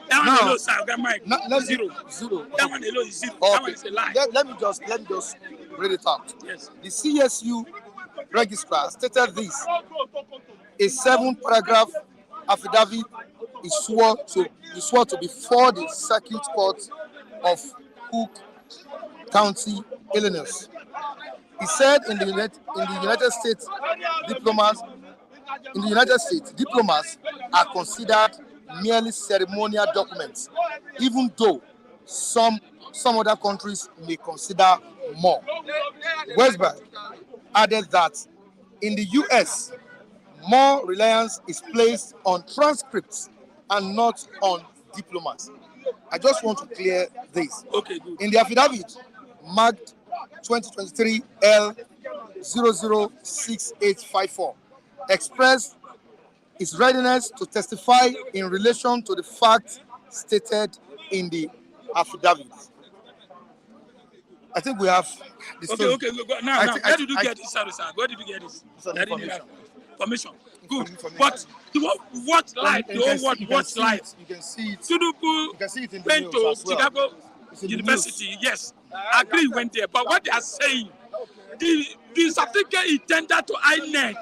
That one alone, sir.
Let's
Zero. That one alone is zero. That one is a lie.
Let me just read it out.
Yes.
The CSU registrar stated this: a 7-paragraph affidavit is sworn to before the Circuit Court of Cook County, Illinois. He said in the United States, diplomas are considered merely ceremonial documents, even though some other countries may consider more. Westberg added that in the US, more reliance is placed on transcripts and not on diplomas. I just want to clear this.
Okay, good.
In the affidavit marked 2023 L006854, expressed his readiness to testify in relation to the facts stated in the affidavit. I think we have the story.
Okay. Now, where did you get this, sir? Where did you get this? Information. Good. But what light? What light?
You can see it.
Tinubu went to Chicago University. Yes, I agree, went there. But what they are saying, the certificate is tendered to INEC.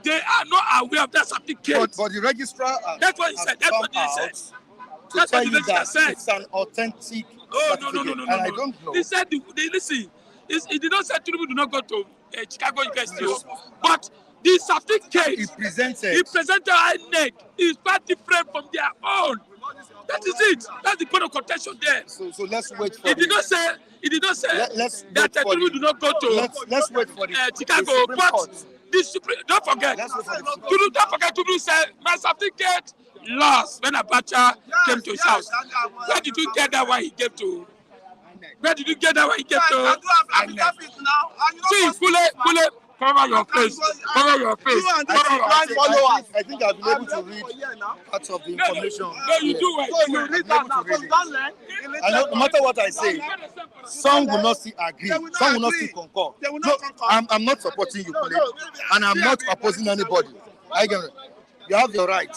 They are not aware of that certificate.
But the registrar.
That's what he said. That's what he said.
That's what the registrar said. It's an authentic.
No.
And I don't know.
He said, listen, he did not say Tinubu do not go to Chicago University, but the certificate
he presented
INEC is quite different from their own. That is it. That's the point of contention there.
So let's wait for.
He did not say that Tinubu do not go to.
Let's wait for the
Chicago, but the Supreme. Don't forget. Don't forget Tinubu said my certificate lost when Abacha came to his house. Where did you get that one he gave to? Where did you get that one he gave to? See, Kule, cover your face. Cover your face.
I think I've been able to read parts of the information.
No, you do it.
So you read that now.
I know, no matter what I say, some will not still agree. Some will not still concur. No, I'm not supporting you, Kule, and I'm not opposing anybody. You have your right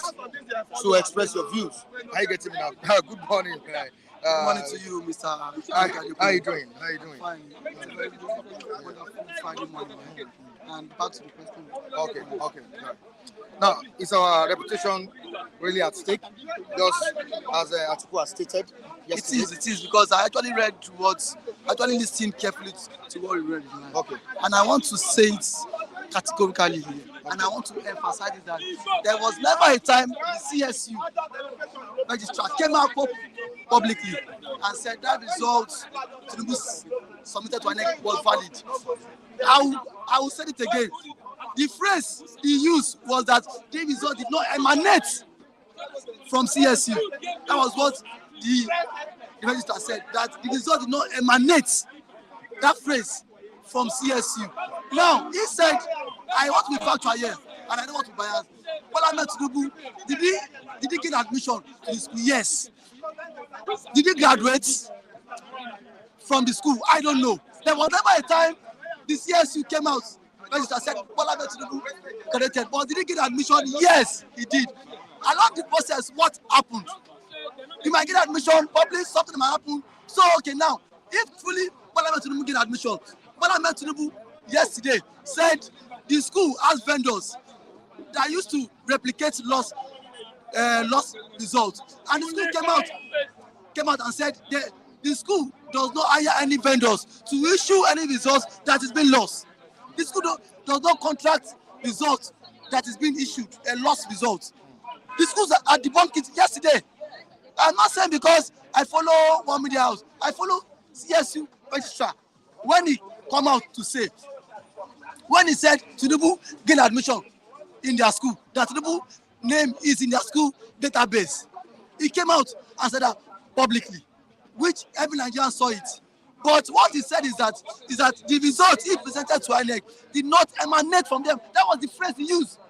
to express your views. How you getting me now? Good morning.
Good morning to you, Mr.
How you doing?
Fine. It's a very wonderful Friday morning. And back to the question.
Okay. Right. Now, is our reputation really at stake? Just as Atiku has stated yesterday?
It is because I actually listened carefully to what we read.
Okay.
And I want to say it categorically here. And I want to emphasize that there was never a time the CSU registrar came out publicly and said that result Tinubu'S submitted to INEC was valid. I will say it again. The phrase he used was that the result did not emanate from CSU. That was what the registrar said, that the result did not emanate, that phrase, from CSU. Now, he said, I want to be factual here, and I don't want to bias. Bola Ahmed Tinubu, did he gain admission to the school? Yes. Did he graduate from the school? I don't know. There was never a time the CSU came out. Register said Bola Tinubu credited, but did he get admission? Yes, he did. Along the process, what happened? You might get admission, probably something might happen. So okay, now if truly Bola Tinubu get admission, Bola Tinubu yesterday said the school has vendors that used to replicate lost results, and the school came out and said the school does not hire any vendors to issue any results that is being lost. The school does not contract results that is being issued, a lost result. The schools are debunked it yesterday. I'm not saying because I follow one media house. I follow CSU registrar. When he come out to say, when he said Tinubu gain admission in their school, that Tinubu name is in their school database, he came out and said that publicly, which every Nigerian saw it. But what he said is that the results he presented to INEC did not emanate from them. That was the phrase he used.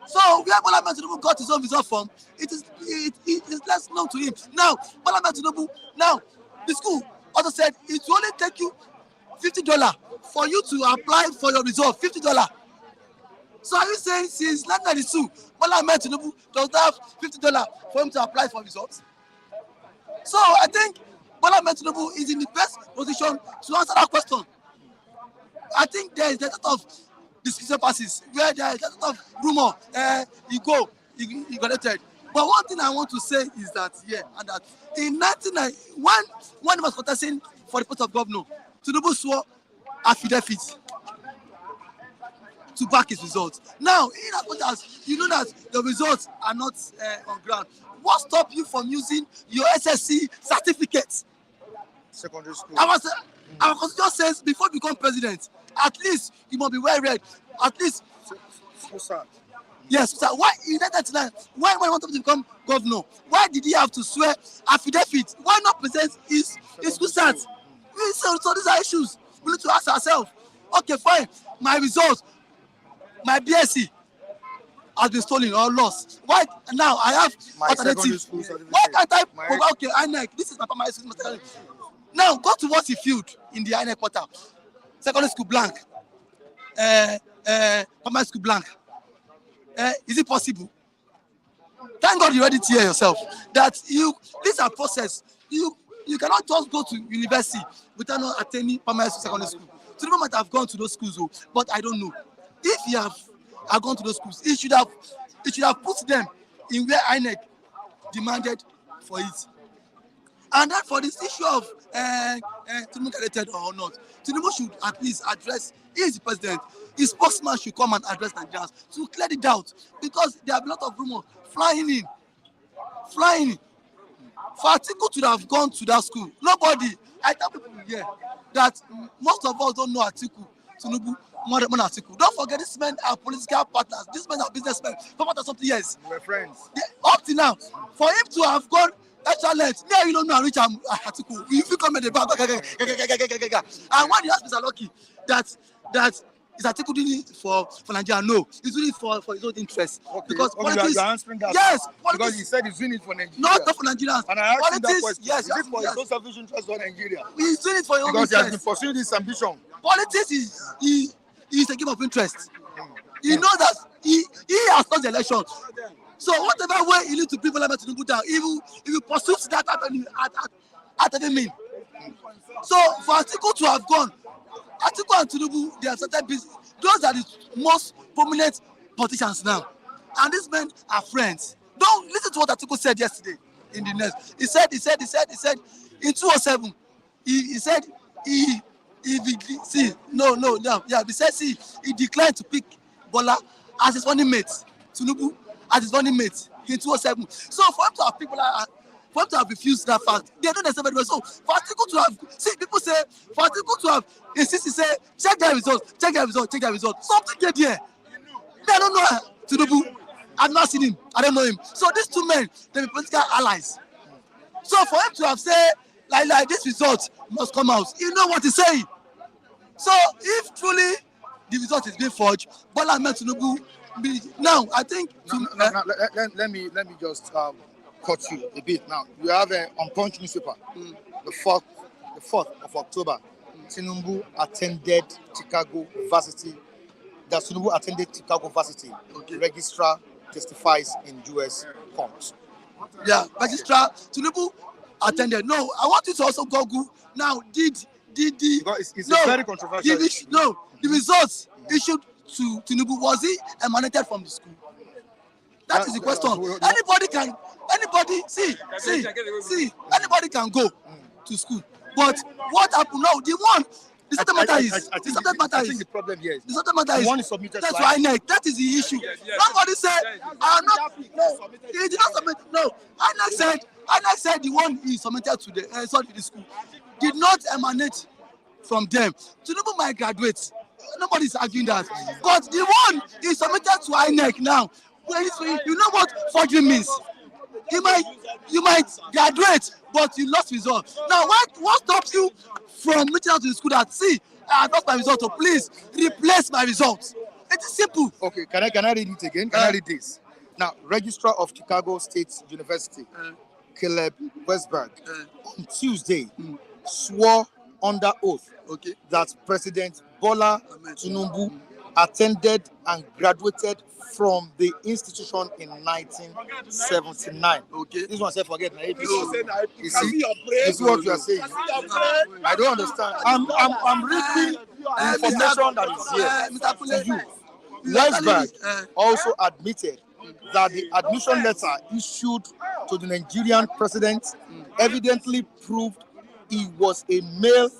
So where Bola Tinubu got his own result from, it is less known to him. Now, Bola Tinubu, now the school also said it will only take you $50 for you to apply for your result. $50. So are you saying since 1992, Bola Tinubu does not have $50 for him to apply for results? So I think Bola Tinubu is in the best position to answer that question. I think there is a lot of discrepancies where there is a lot of rumor. He collected. But one thing I want to say is that in 1990, when he was contesting for the post of governor, Tinubu swore affidavit to back his results. Now, in as much as you know that the results are not on ground, what stopped you from using your SSC certificate?
Secondary school.
Our constitution says before you become president, at least you must be well read. At least. Yes, sir. Why in 1999? Why when he wanted to become governor? Why did he have to swear affidavit? Why not present his school cert? So these are issues we need to ask ourselves. Okay, fine. My results, my BSc has been stolen or lost. Why now I have
my
alternative? Why can't I provide? Okay, INEC, this is my primary school. Now go to what he filled in the INEC portal. Secondary school blank. Primary school blank. Is it possible? Thank God you read it here yourself. That this is a process. You cannot just go to university without not attending primary school, secondary school. Tinubu might have gone to those schools, but I don't know. If you have gone to those schools, it should have put them in where INEC demanded for it. And then for this issue of Tinubu credited or not, Tinubu should at least address, he is the president, his spokesman should come and address Nigerians to clear the doubt, because there are a lot of rumors flying in. For Atiku to have gone to that school, nobody, I tell people here that most of us don't know Atiku, Tinubu, more than Atiku. Don't forget, these men are political partners, these men are businessmen for more than something years.
We're friends.
Up to now, for him to have gone extra length, now you don't know which Atiku. If you come in the back, and when you ask Mr. Lucky that is Atiku doing it for Nigeria? No, he's doing it for his own interest.
Okay.
Because
politics, you are answering that.
Yes,
because he said he's doing it for Nigeria.
Not for Nigerians.
And I asked him that question.
Yes,
is it for his own selfish interest for Nigeria?
He's doing it for his own
because
interest.
he has been pursuing this ambition.
Politics is a game of interest. He knows that he has lost the election. So whatever way he needs to bring Bola Tinubu down, if you pursue that avenue at any means. So for Atiku to have gone, Atiku and Tinubu, they have started business. Those are the most prominent politicians now. And these men are friends. Don't listen to what Atiku said yesterday in the news. He said in 2007, he said he declined to pick Bola as his running mate, Tinubu as his running mate in 2007. So for him to have people for him to have refused that fact, they don't understand very well. So for Atiku to have, people say, for Atiku to have insisted, say, check their results. Something get there. They don't know Tinubu. I've not seen him. I don't know him. So these two men, they be political allies. So for him to have said, like this result must come out, you know what he's saying. So if truly the result is being forged, Bola Tinubu, now I think.
Let me just cut you a bit now. We have a on Punch newspaper, the 4th of October, Tinubu attended Chicago Varsity. That Tinubu attended Chicago Varsity. Okay. Registrar testifies in U.S. court.
Yeah, Registrar Tinubu attended. No, I want you to also Google now. Did the
it's a very controversial issue.
The results issued to Tinubu, was he emanated from the school? That is the question. Anybody can go to school. But what happened now? The subject matter is.
I think the problem here is
the subject matter is.
One is submitted.
That's why INEC. That is the issue. Somebody said, "I'm not." No, he did not submit. No, INEC said the one he submitted to the school did not emanate from them. Tinubu might graduate. Nobody is arguing that. But the one he submitted to INEC now, you know what forgery means. You might graduate, but you lost result. Now, what stops you from reaching out to the school that, see, I lost my result, so please replace my results? It is simple.
Okay, can I read it again? Can I read this? Now, Registrar of Chicago State University, Caleb Westberg, on Tuesday, swore under oath that President Bola Tinubu attended and graduated from the institution in 1979. Okay. This one said forget my APC. You see what you are saying? I don't understand. I'm reading information that is here to you. Weisberg also admitted that the admission letter issued to the Nigerian president evidently proved he was a male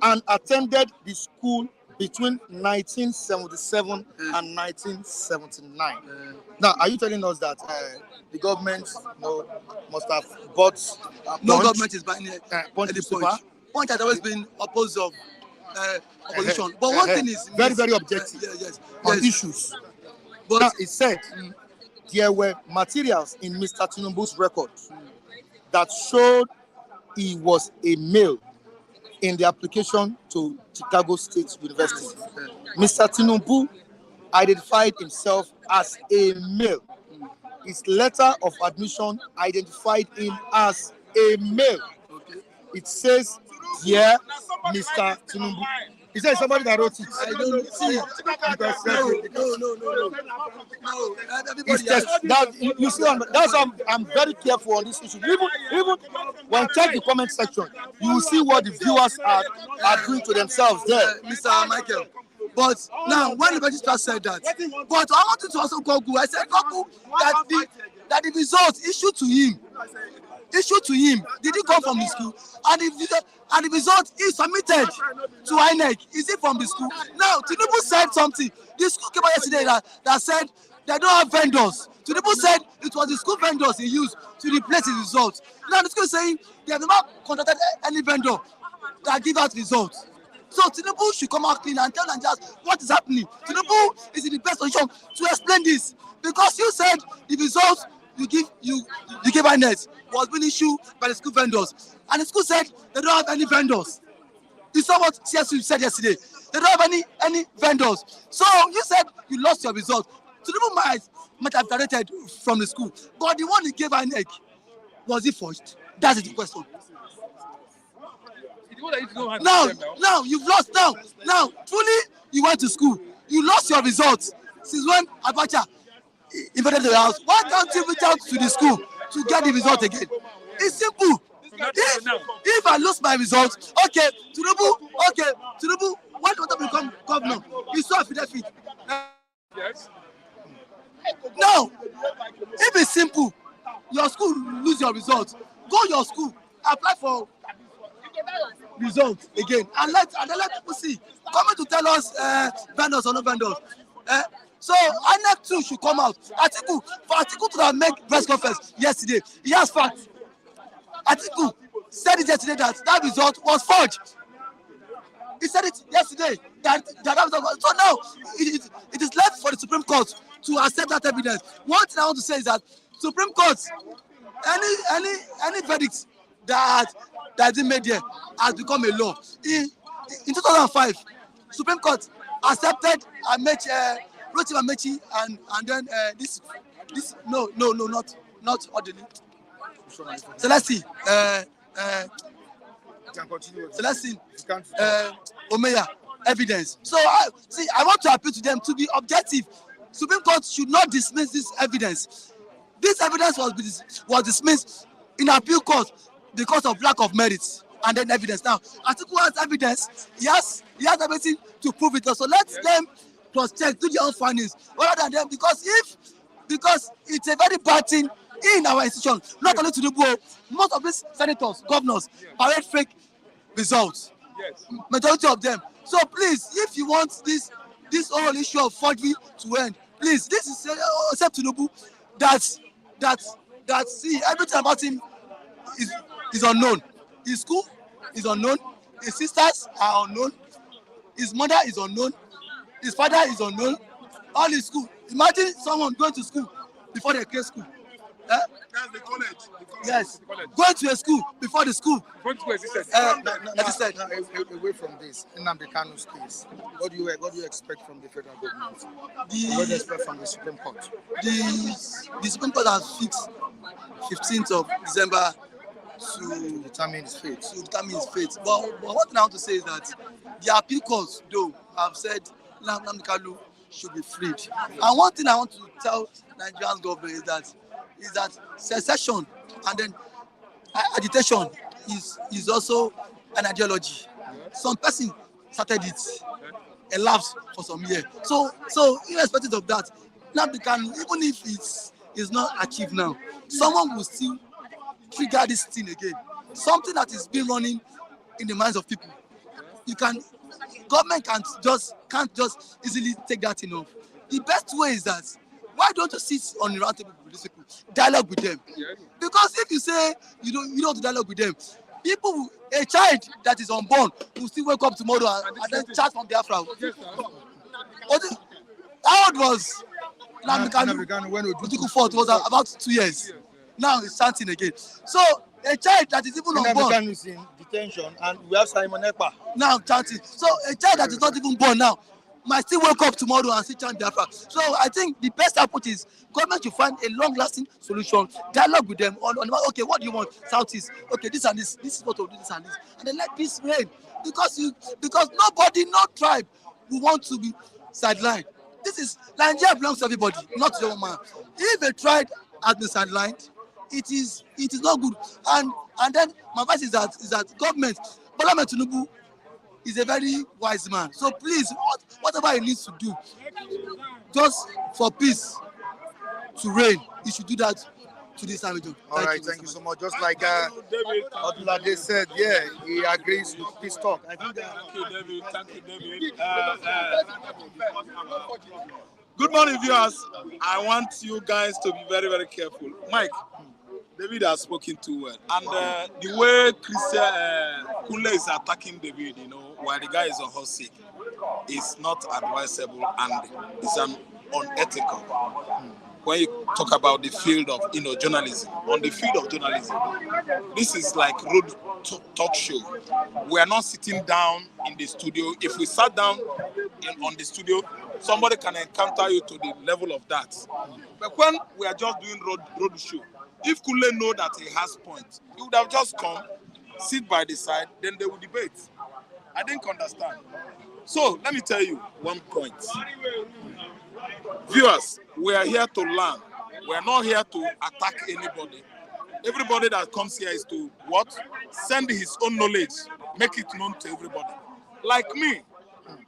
and attended the school between 1977 and 1979. Now, are you telling us that the government must have bought
no government is buying any punch? Punch has always been opposed of opposition. But one thing is
very, very objective on issues. But now, it said there were materials in Mr. Tinubu's record that showed he was a male in the application to Chicago State University. Mr. Tinubu identified himself as a male. His letter of admission identified him as a male. It says here, Mr. Tinubu. Is there somebody that wrote it?
I don't see it.
No. You see, that's why I'm very careful on this issue. Even when check the comment section, you will see what the viewers are doing to themselves there.
Mr. Michael. But now, when the registrar said that, but I wanted to also Google. I said, Google, that the results issued to him, did it come from the school? And the result is submitted to INEC. Is it from the school? Now, Tinubu said something. The school came out yesterday that said they don't have vendors. Tinubu said it was the school vendors he used to replace his results. Now, the school is saying they have never contacted any vendor that give out results. So Tinubu should come out clean and tell Nigerians what is happening. Tinubu is in the best position to explain this, because you said the results you gave INEC was being issued by the school vendors, and the school said they don't have any vendors. You saw what CSU said yesterday. They don't have any vendors. So you said you lost your result. Tinubu might have graduated from the school, but the one he gave INEC, was it forged? That's the question. Now you've lost. Now truly you went to school. You lost your results. Since when Abacha invaded the house? Why can't you reach out to the school to get the result again? It's simple. If I lose my results, okay, Tinubu, why don't I become governor? You saw affidavit. Yes. Now, if it's simple, your school lose your results. Go your school, apply for results again, and let people see. Coming to tell us vendors or no vendors. So INEC too should come out. Atiku to have made press conference yesterday. He has facts. Atiku said it yesterday that result was forged. He said it yesterday that result. So now it is left for the Supreme Court to accept that evidence. One thing I want to say is that Supreme Court, any verdict that is made there has become a law. In 2005, Supreme Court accepted Rotimi Amechi and then this no not ordinary. So let's see. So let's see. Omeya, evidence. So I want to appeal to them to be objective. Supreme Court should not dismiss this evidence. This evidence was dismissed in appeal court because of lack of merit and then evidence. Now, Atiku has evidence. He has everything to prove it. So let them cross-check, do their own findings, rather than them, because it's a very bad thing in our institution. Not only to the board, most of these senators, governors, parade fake results. Majority of them. So please, if you want this whole issue of forgery to end, please, this is except Tinubu that see everything about him is unknown. His school is unknown. His sisters are unknown. His mother is unknown. His father is unknown. All his school. Imagine someone going to school before they create school.
That's the college.
Yes. Going to a school before the school.
Away from this, Nnamdi Kanu's case, what do you expect from the federal government? What do you expect from the Supreme Court?
The Supreme Court has fixed 15th of December to
determine his fate.
But what I want to say is that the appeal courts, though, have said Nnamdi Kanu should be freed. And one thing I want to tell Nigerian government is that secession and then agitation is also an ideology. Some person started it, elapsed for some years. So irrespective of that, Nnamdi Kanu, even if it's not achieved now, someone will still trigger this thing again. Something that is being running in the minds of people. Government can't just easily take that thing off. The best way is that, why don't you sit on the round table with these people, dialogue with them? Because if you say you don't want to dialogue with them, a child that is unborn will still wake up tomorrow and then chat from Biafra. How old was Nnamdi Kanu when Atiku fought? Was about 2 years. Now he's chanting again. So a child that is even unborn.
Nnamdi Kanu is in detention, and we have Simon Ekpa
now chanting. So a child that is not even born now might still wake up tomorrow and still chant Biafra. So I think the best approach is government should find a long-lasting solution, dialogue with them on okay, what do you want? Southeast. Okay, this and this is what we'll do, this and this. And then let peace reign. Because nobody, no tribe will want to be sidelined. Nigeria belongs to everybody, not to one man. If a tribe has been sidelined, it is not good. And then my advice is that government, Bola Tinubu is a very wise man. So please, whatever he needs to do, just for peace to reign, he should do that to this region.
All right, thank you so much. Just like Odulade said, yeah, he agrees with peace talk.
Thank you, David. Good morning, viewers. I want you guys to be very, very careful. Mike, David has spoken too well. And the way Kule is attacking David, while the guy is on hot sick, is not advisable and it's unethical. When you talk about the field of journalism, on the field of journalism, this is like road talk show. We are not sitting down in the studio. If we sat down on the studio, somebody can encounter you to the level of that. But when we are just doing road show, if Kule know that he has points, he would have just come, sit by the side, then they would debate. I didn't understand. So let me tell you one point. Viewers, we are here to learn. We are not here to attack anybody. Everybody that comes here is to what? Send his own knowledge, make it known to everybody. Like me,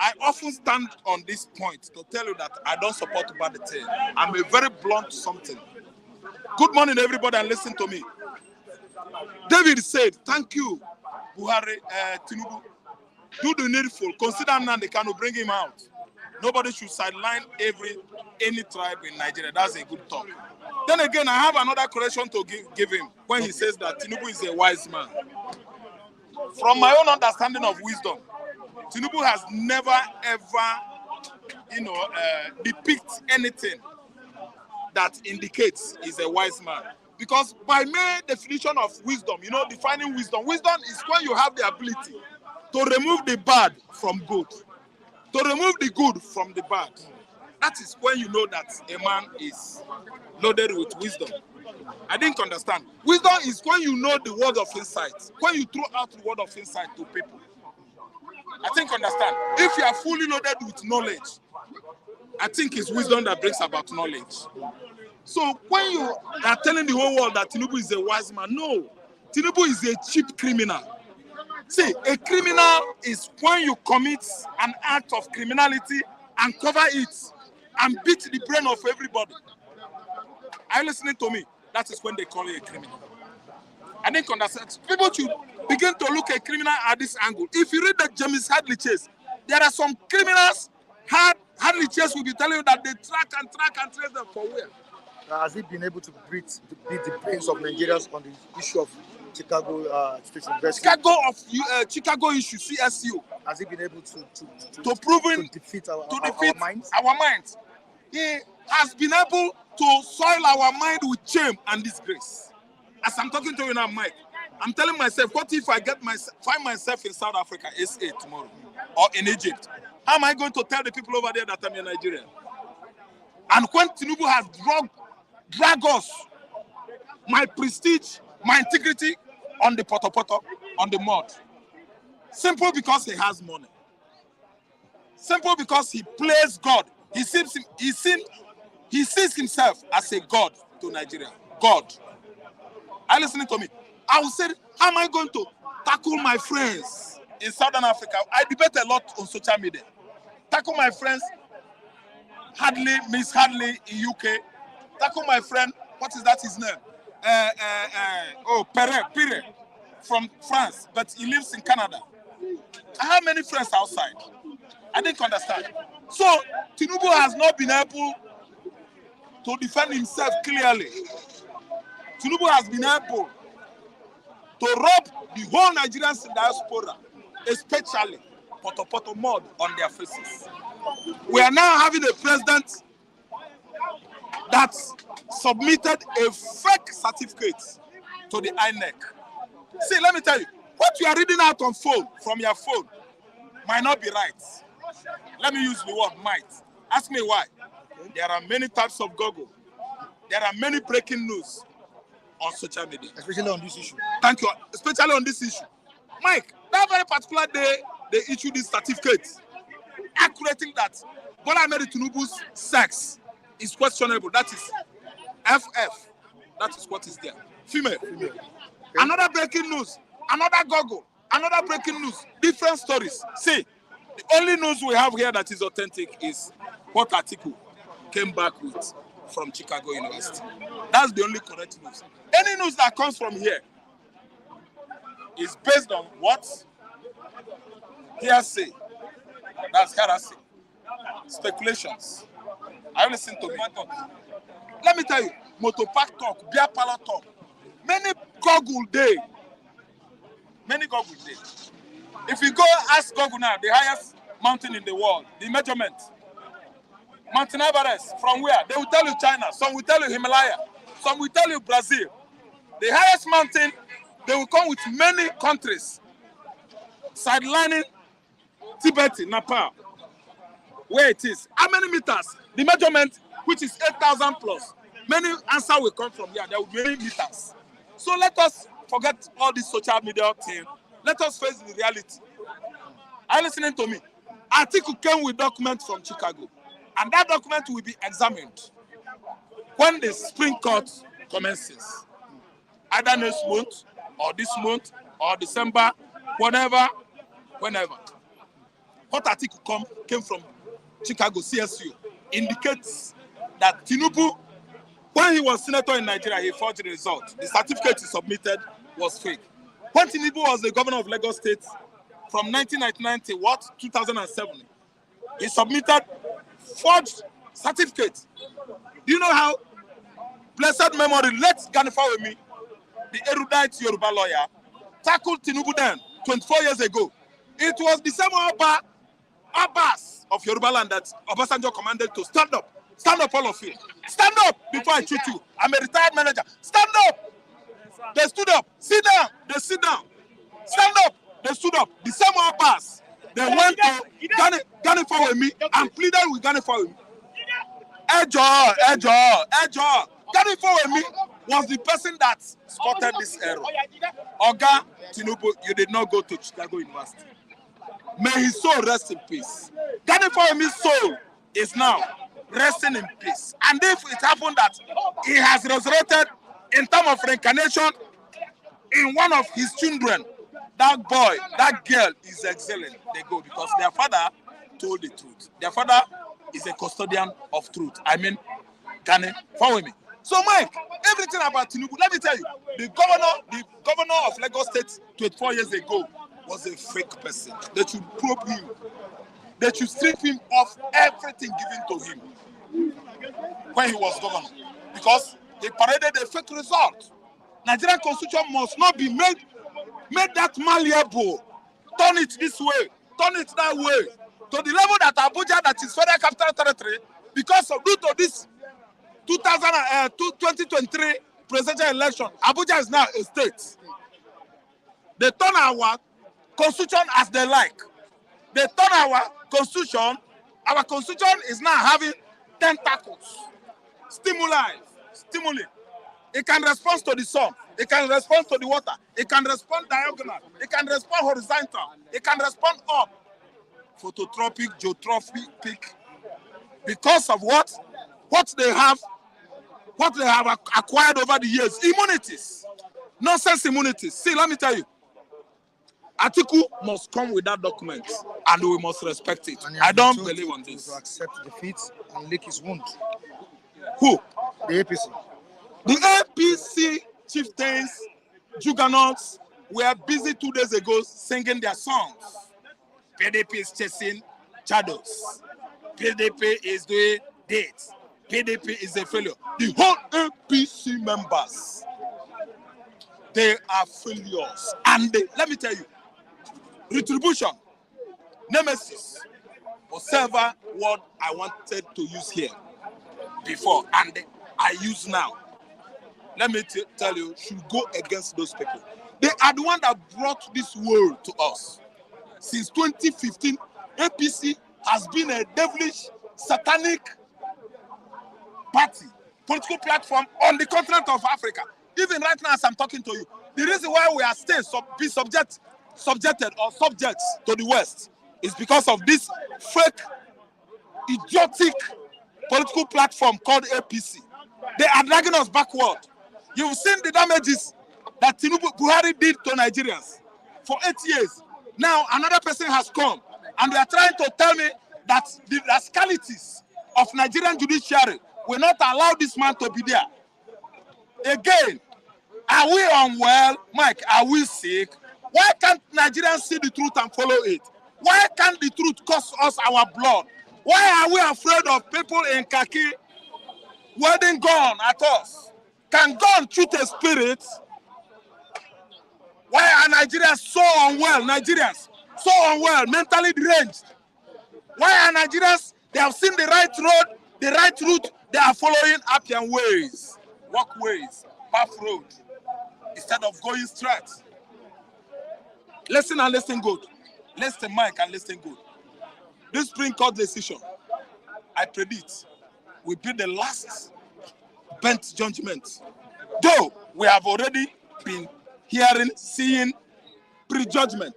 I often stand on this point to tell you that I don't support bad thing. I'm a very blunt something. Good morning, everybody, and listen to me. David said, thank you, Buhari, Tinubu. Do the needful. Consider Nnamdi Kanu, bring him out. Nobody should sideline any tribe in Nigeria. That's a good talk. Then again, I have another correction to give him when he says that Tinubu is a wise man. From my own understanding of wisdom, Tinubu has never, ever, depicted anything that indicates he's a wise man. Because by mere definition of wisdom, defining wisdom is when you have the ability to remove the bad from good, to remove the good from the bad. That is when you know that a man is loaded with wisdom.
I didn't understand. Wisdom is when you know the word of insight, when you throw out the word of insight to people. I think understand. If you are fully loaded with knowledge, I think it's wisdom that brings about knowledge. So when you are telling the whole world that Tinubu is a wise man, no. Tinubu is a cheap criminal. See, a criminal is when you commit an act of criminality and cover it and beat the brain of everybody. Are you listening to me? That is when they call you a criminal. I didn't understand. People should begin to look at a criminal at this angle. If you read the James Hadley Chase, there are some criminals, Hadley Chase will be telling you that they track and trace them for where.
Has he been able to beat the brains of Nigerians on the issue of Chicago State University?
Chicago issue, CSU.
Has he been able to defeat our minds?
Our minds. He has been able to soil our mind with shame and disgrace. As I'm talking to you now, Mike, I'm telling myself, what if I find myself in South Africa, SA tomorrow, or in Egypt? How am I going to tell the people over there that I'm a Nigerian? And when Tinubu has drag us, my prestige, my integrity on the poto, on the mud. Simple because he has money. Simple because he plays God. He sees himself as a God to Nigeria. God. Are you listening to me? I will say, how am I going to tackle my friends in Southern Africa? I debate a lot on social media. Tackle my friends, Miss Hadley in UK. Tackle my friend, what is that his name? Pere from France, but he lives in Canada. I have many friends outside. I didn't understand. So Tinubu has not been able to defend himself clearly. Tinubu has been able to rub the whole Nigerian diaspora, especially poto mud on their faces. We are now having a president that submitted a fake certificate to the INEC. See, let me tell you, what you are reading out on phone, from your phone, might not be right. Let me use the word might. Ask me why. There are many types of Google. There are many breaking news on social media.
Especially on this issue.
Thank you. Especially on this issue. Mike, that very particular day, they issued this certificate, accurating that Bola Ahmed Tinubu's sex is questionable. That is FF. That is what is there. Female.
Okay.
Another breaking news. Another Google. Another breaking news. Different stories. See, the only news we have here that is authentic is what Atiku came back with from Chicago University. That's the only correct news. Any news that comes from here is based on what? Hearsay. That's heresy. Speculations. Are you listening to me? Let me tell you, motopark talk, beer parlor talk. Many Google day. Many Google day. If you go ask Google now, the highest mountain in the world, the measurement. Mountain Everest, from where? They will tell you China. Some will tell you Himalaya. Some will tell you Brazil. The highest mountain, they will come with many countries. Sidelining Tibet, Nepal. Where it is. How many meters? The measurement, which is 8,000 plus. Many answers will come from here. There will be many meters. So let us forget all this social media thing. Let us face the reality. Are you listening to me? Atiku came with documents from Chicago. And that document will be examined when the spring court commences. Either next month, or this month, or December, whenever. What Atiku came from Chicago, CSU, indicates that Tinubu, when he was senator in Nigeria, he forged the result. The certificate he submitted was fake. When Tinubu was the governor of Lagos State from 1999 to 2007, he submitted forged certificate. Do you know how? Blessed memory, let's Ganifa with me, the erudite Yoruba lawyer, tackled Tinubu then, 24 years ago. It was the same Abbas of Yoruba land that Obasanjo commanded to stand up. Stand up, all of you. Stand up before I shoot you. I'm a retired manager. Stand up. They stood up. Sit down. They sit down. Stand up. They stood up. The same Abbas. They went to Ganifa with me and pleaded with Ganifa with me. Ganifa with me. was the person that spotted this error. Oga Tinubu, you did not go to Chicago University. May his soul rest in peace. Gani Fawemi's soul is now resting in peace. And if it happened that he has resurrected in terms of reincarnation in one of his children, that boy, that girl is excelling. They go because their father told the truth. Their father is a custodian of truth. I mean, Gani Fawemi. So, Mike, everything about Tinubu, let me tell you, the governor of Lagos State 24 years ago was a fake person. They should probe him. They should strip him of everything given to him when he was governor. Because he paraded a fake result. Nigerian constitution must not be made that malleable. Turn it this way, turn it that way. To the level that Abuja, that is federal capital territory, because of due to this 2023 presidential election, Abuja is now a state. They turn our constitution as they like. They turn our constitution is now having tentacles, stimuli. It can respond to the sun, it can respond to the water, it can respond diagonal, it can respond horizontal, it can respond up. Phototropic, geotropic, because of what they have acquired over the years. Immunities, nonsense immunities. See, let me tell you, Atiku must come with that document, and we must respect it. I don't believe on this.
To accept defeat and lick his wound.
Who?
The APC.
The APC chieftains, juggernauts, were busy 2 days ago singing their songs. PDP is chasing shadows. PDP is doing dates. PDP is a failure. The whole APC members, they are failures. And let me tell you, retribution, nemesis, whatever word I wanted to use here before, and I use now. Let me tell you, should go against those people. They are the one that brought this world to us. Since 2015, APC has been a devilish, satanic party, political platform on the continent of Africa. Even right now, as I'm talking to you, the reason why we are still subjects to the West is because of this fake, idiotic political platform called APC. They are dragging us backward. You've seen the damages that Buhari did to Nigerians for 8 years. Now another person has come, and they are trying to tell me that the rascalities of Nigerian judiciary will not allow this man to be there. Again, are we unwell? Mike, are we sick? Why can't Nigerians see the truth and follow it? Why can't the truth cost us our blood? Why are we afraid of people in khaki wielding gun at us? Can gun shoot a spirit? Why are Nigerians so unwell? Nigerians so unwell, mentally deranged. Why are Nigerians? They have seen the right road, the right route. They are following Appian ways, walkways, path road, instead of going straight. Listen and listen good. Listen, Mike, and listen good. This Supreme Court decision, I predict, will be the last bent judgment. Though we have already been hearing, seeing pre-judgment,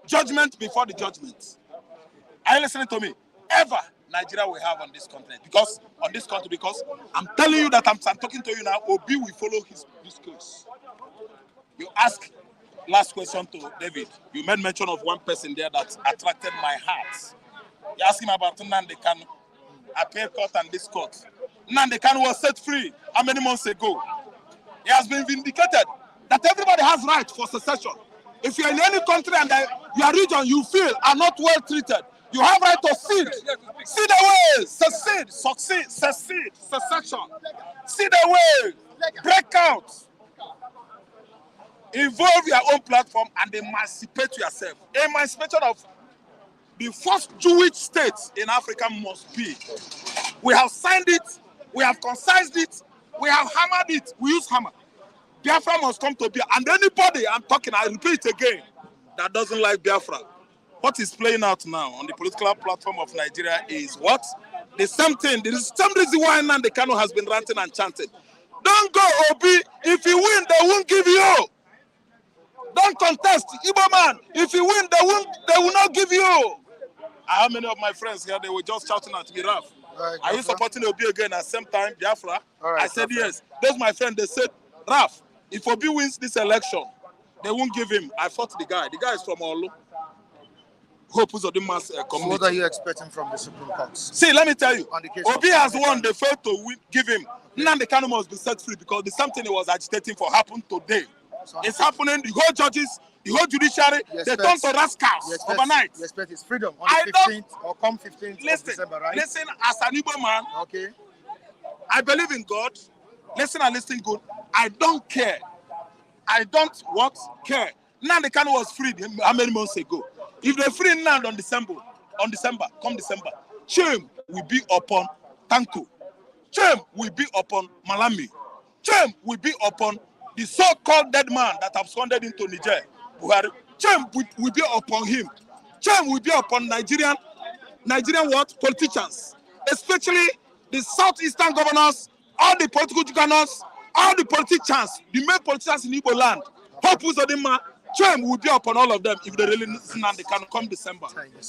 judgment before the judgment. Are you listening to me? Ever Nigeria will have on this continent, because I'm telling you that I'm talking to you now. Obi will follow this case. You ask last question to David. You made mention of one person there that attracted my heart. You asked him about Nnamdi Kanu, appeal court and this court. Nnamdi Kanu was set free how many months ago? He has been vindicated that everybody has right for secession. If you're in any country and your region you feel are not well treated, you have right to secede. See the way, secede, succeed, secede, secession. See the way, break out. Involve your own platform and emancipate yourself. Emancipation of the first Jewish state in Africa must be. We have signed it, we have concised it, we have hammered it, we use hammer. Biafra must come to Biafra. And anybody, I repeat it again, that doesn't like Biafra, what is playing out now on the political platform of Nigeria is what? The same thing. There is some reason why Nnamdi Kanu has been ranting and chanting. Don't go, Obi. If you win, they won't give you. Don't contest, Igbo man. If you win, they will not give you. How many of my friends here, they were just shouting at me, Raf.
Right,
Are you supporting Obi again at the same time, Biafra?
Right,
I said yes. Those my friends, they said, Raf, if Obi wins this election, they won't give him. I fought the guy. The guy is from Olu. Hope is of the mass community.
So what are you expecting from the Supreme Court?
See, let me tell you.
On the case
Obi
of
has
Nnamdi
won.
Kanu.
They failed to give him. Nnamdi Kanu must be set free because the same thing he was agitating for happened today. It's happening. The whole judges, the whole judiciary, they turn to rascals overnight.
You expect his freedom on the 15th or come 15th of December, right?
Listen, as an Igbo man,
Okay.
I believe in God. Listen and listen good. I don't care. I don't care. Nnamdi Kanu was freed how many months ago? If they free Nnamdi on December, come December, shame will be upon Tanko. Shame will be upon Malami. Shame will be upon the so-called dead man that absconded into Niger. Buhari. Shame will be upon him. Shame will be upon Nigerian what? Politicians. Especially the southeastern governors, all the political governors, all the politicians, the main politicians in Igbo land. Hope Uzodinma, shame will be upon all of them if they really listen and they can come December.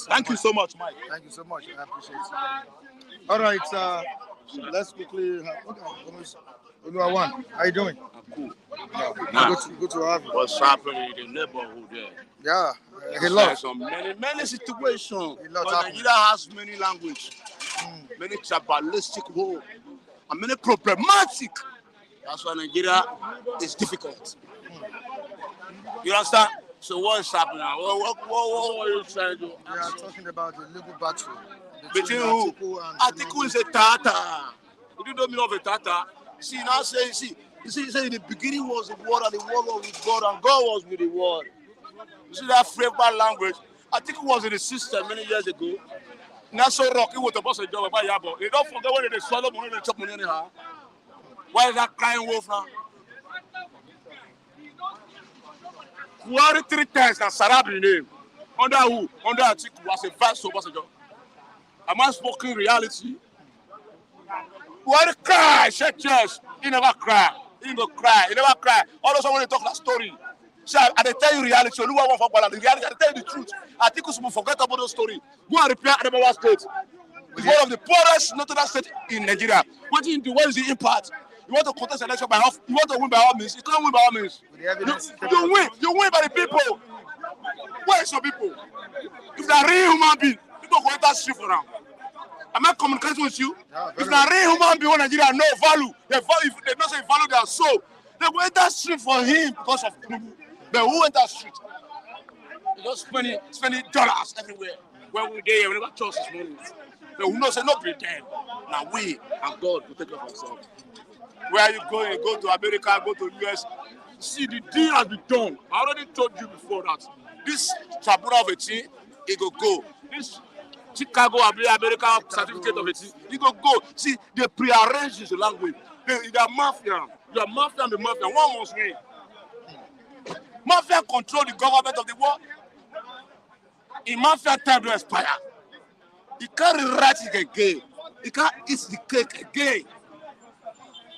Thank you so much, Mike.
Thank you so much. I appreciate it. All right, let's quickly. One, how you doing?
Cool.
Good to have you.
What's happening in the neighborhood there?
Yeah,
There's
lot.
some many situations.
lot
But
happening.
Nigeria has many language, many tribalistic role, and many problematic. That's why Nigeria is difficult. You understand? So what is happening now? What are you trying to do?
We are talking about the legal battle
Between who?
Atiku and
Atiku is a Tata. You don't know of a Tata. See, now say, you see, in the beginning was the word, and the word was with God, and God was with the word. You see that flavor language? Atiku was in the system many years ago. Now so rocky with the boss of job about Yabo. They don't forget when they swallow money, they chop money anyhow. Why is that crying wolf now? Kuari 3 times and Sarabi name. Under who? Under Atiku was a vice of boss of job. Am I spoken reality? Kuari cry, shed chest. He never cry. He never cry. He never cry. All of a sudden when they talk that story. So I tell you reality. You know what the reality. I tell you the truth. Atiku will forget about the story. Go and repair Adamawa State. It's one of the poorest northern states in Nigeria. What is the impact? You want to contest election by half? You want to win by all means? You can't win by all means. You win. You win by the people. Where is your people? If they're real human beings, people go enter street for them. Am I communicating with you? If they're real human beings, Nigeria no value. They don't say value their soul. They go enter street for him because of Tinubu. But who enter street? They just spending dollars everywhere. When we there, we never trust his money. They will not say no pretend. Now we and God will take care of ourselves. Where are you going? Go to America, go to US. See, the deal has been done. I already told you before that this tribunal of a team, it will go. This Chicago America certificate of a team, it will go. See, they prearrange the language. They are mafia. You are mafia and the mafia. One must win. Mafia control the government of the world. In mafia time to expire. You can't rewrite it again. You can't eat the cake again.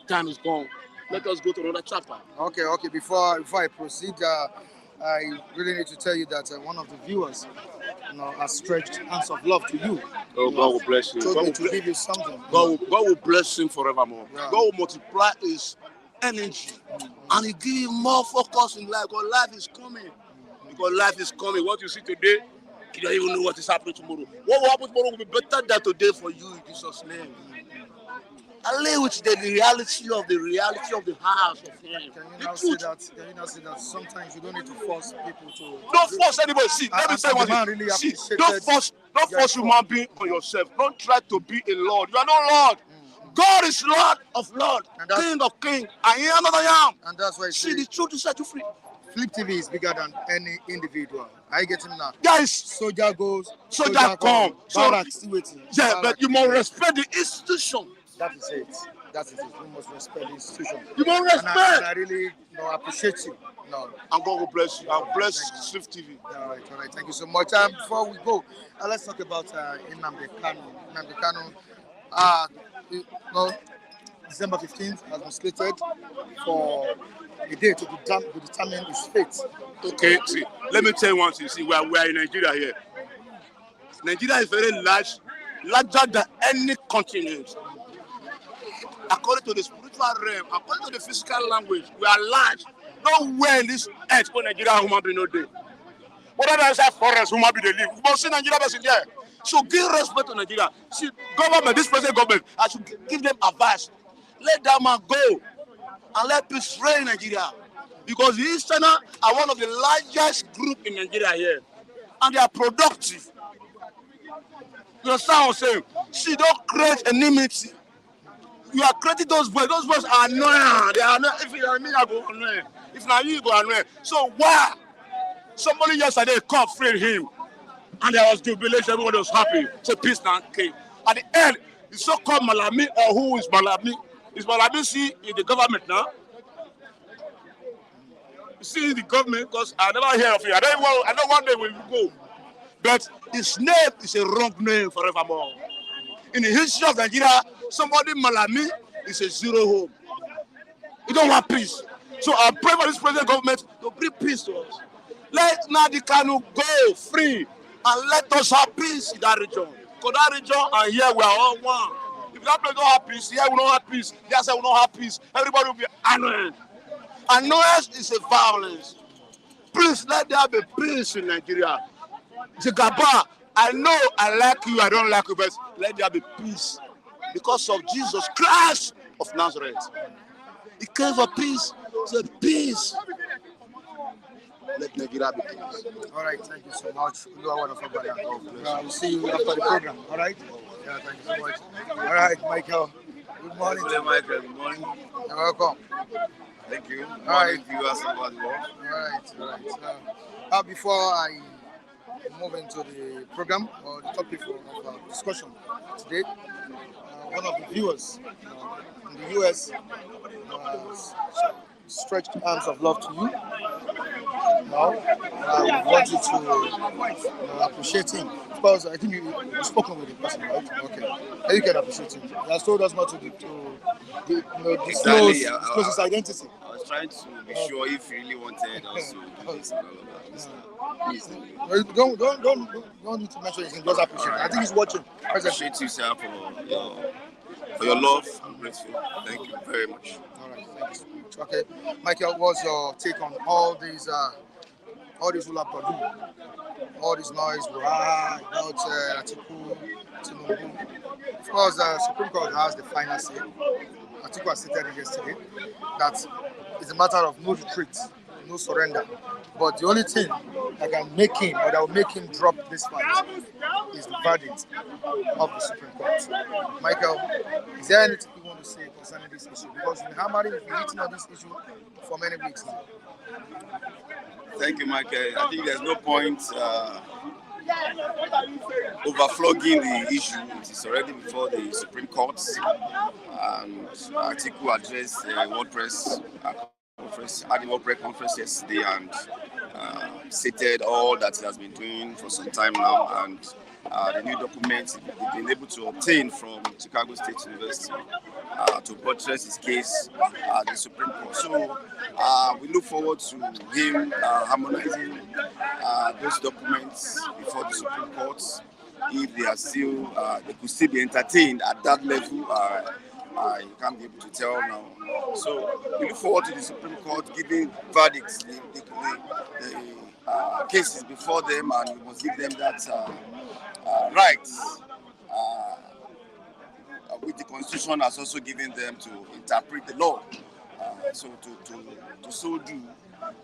Time is gone. Let us go to another chapter.
Okay. Before I proceed, I really need to tell you that one of the viewers, has stretched hands of love to you.
Oh, God will bless you.
Told me to give you something.
God will bless him forevermore.
Yeah.
God will multiply his energy, and he give him more focus in life. Because life is coming. What you see today, you don't even know what is happening tomorrow. What will happen tomorrow will be better than today for you in Jesus' name. I live with the reality of the house of him.
Can you now say that sometimes you don't need to force people to...
Don't force anybody. See, let me say one thing.
Really
See, don't force human being on yourself. Don't try to be a Lord. You are not Lord. God is Lord of Lords, King of Kings. I am not I am.
And that's why
See, the truth is set you free.
Flip TV is bigger than any individual. Are you getting that?
Guys,
Soldier goes,
soldier come.
Barracks still waiting.
Yeah,
Barracks
but you must respect the institution.
That is it. You must respect the institution.
You must respect.
And I really appreciate you.
And God will bless you. And bless Swift TV.
All right. Thank you so much. Before we go, let's talk about Nnamdi Kanu. December 15th has been slated for a day to determine his fate.
Okay, see, let me tell you one thing. See, we are in Nigeria here. Nigeria is very large, larger than any continent. According to the spiritual realm, according to the physical language, we are large. Nowhere in this earth where Nigeria human being no day. Whether there's a forest, human being they live. We must see Nigeria person there. So give respect to Nigeria. See, government, this present government, I should give them advice. Let that man go and let peace reign in Nigeria. Because the Easterners are one of the largest group in Nigeria here. And they are productive. You understand what I'm saying? See, don't create enmity. You are creating those boys. Those boys are annoying. They are annoying. If you are me, I go annoying. If not you, you go annoying. So why? Somebody yesterday called freed him. And there was jubilation. Everybody was happy. So peace now came. At the end, the so-called Malami, or who is Malami? Is Malami see in the government now? You see the government, because I never hear of it. I know one day we will go. But his name is a wrong name forevermore. In the history of Nigeria, somebody Malami is a zero home. You don't want peace. So I pray for this present government to bring peace to us. Let Nnamdi Kanu go free and let us have peace in that region. Because that region and here we are all one. If that place don't have peace, here we don't have peace. There we don't have peace. Everybody will be annoyed. Annoyance is a violence. Please let there be peace in Nigeria. Jigaba, I know I like you, I don't like you, but let there be peace. Because of Jesus Christ of Nazareth. He came for peace. He said, peace. Let Nigeria be peace.
All right, thank you so much. We'll see you after the program. All right? Yeah, thank you so much. All right, Michael. Good morning.
Good morning, Michael. Good morning.
You're welcome.
Thank you.
All right.
Viewers about the world.
All right. Before I move into the program or the topic of our discussion today, one of the viewers in the US stretched arms of love to you. Now, I want you to appreciate him. Of course, I think you've spoken with the person, right? Okay. And you can appreciate him. He has told us not to disclose his identity.
I was trying to be sure if you really wanted us to do this and all of that. Please.
Don't need to mention his name. Just appreciate him. I think he's watching.
I appreciate you, sir, for your love. I'm grateful. Thank you very much.
All right, thank you so much. Okay, Michael, what's your take on all these hula produce, all this noise about Atiku, Tinubu? Of course, the Supreme Court has the final say. Atiku has stated yesterday that it's a matter of no retreat, no surrender. But the only thing that can make him, or that will make him drop this fight, is the verdict of the Supreme Court. Michael, is there anything you want to say concerning this issue? Because we've been hitting on this issue for many weeks now.
Thank you, Michael. I think there's no point overflogging the issue. It is already before the Supreme Court. And Atiku addressed the World Press at the World Press conference yesterday and stated all that he has been doing for some time now, and the new documents he's been able to obtain from Chicago State University to buttress his case at the Supreme Court. So we look forward to him harmonizing those documents before the Supreme Court. If they are still, they could still be entertained at that level. You can't be able to tell now. So we look forward to the Supreme Court giving verdicts, the cases before them, and we must give them that rights, which the Constitution has also given them to interpret the law. So to so do,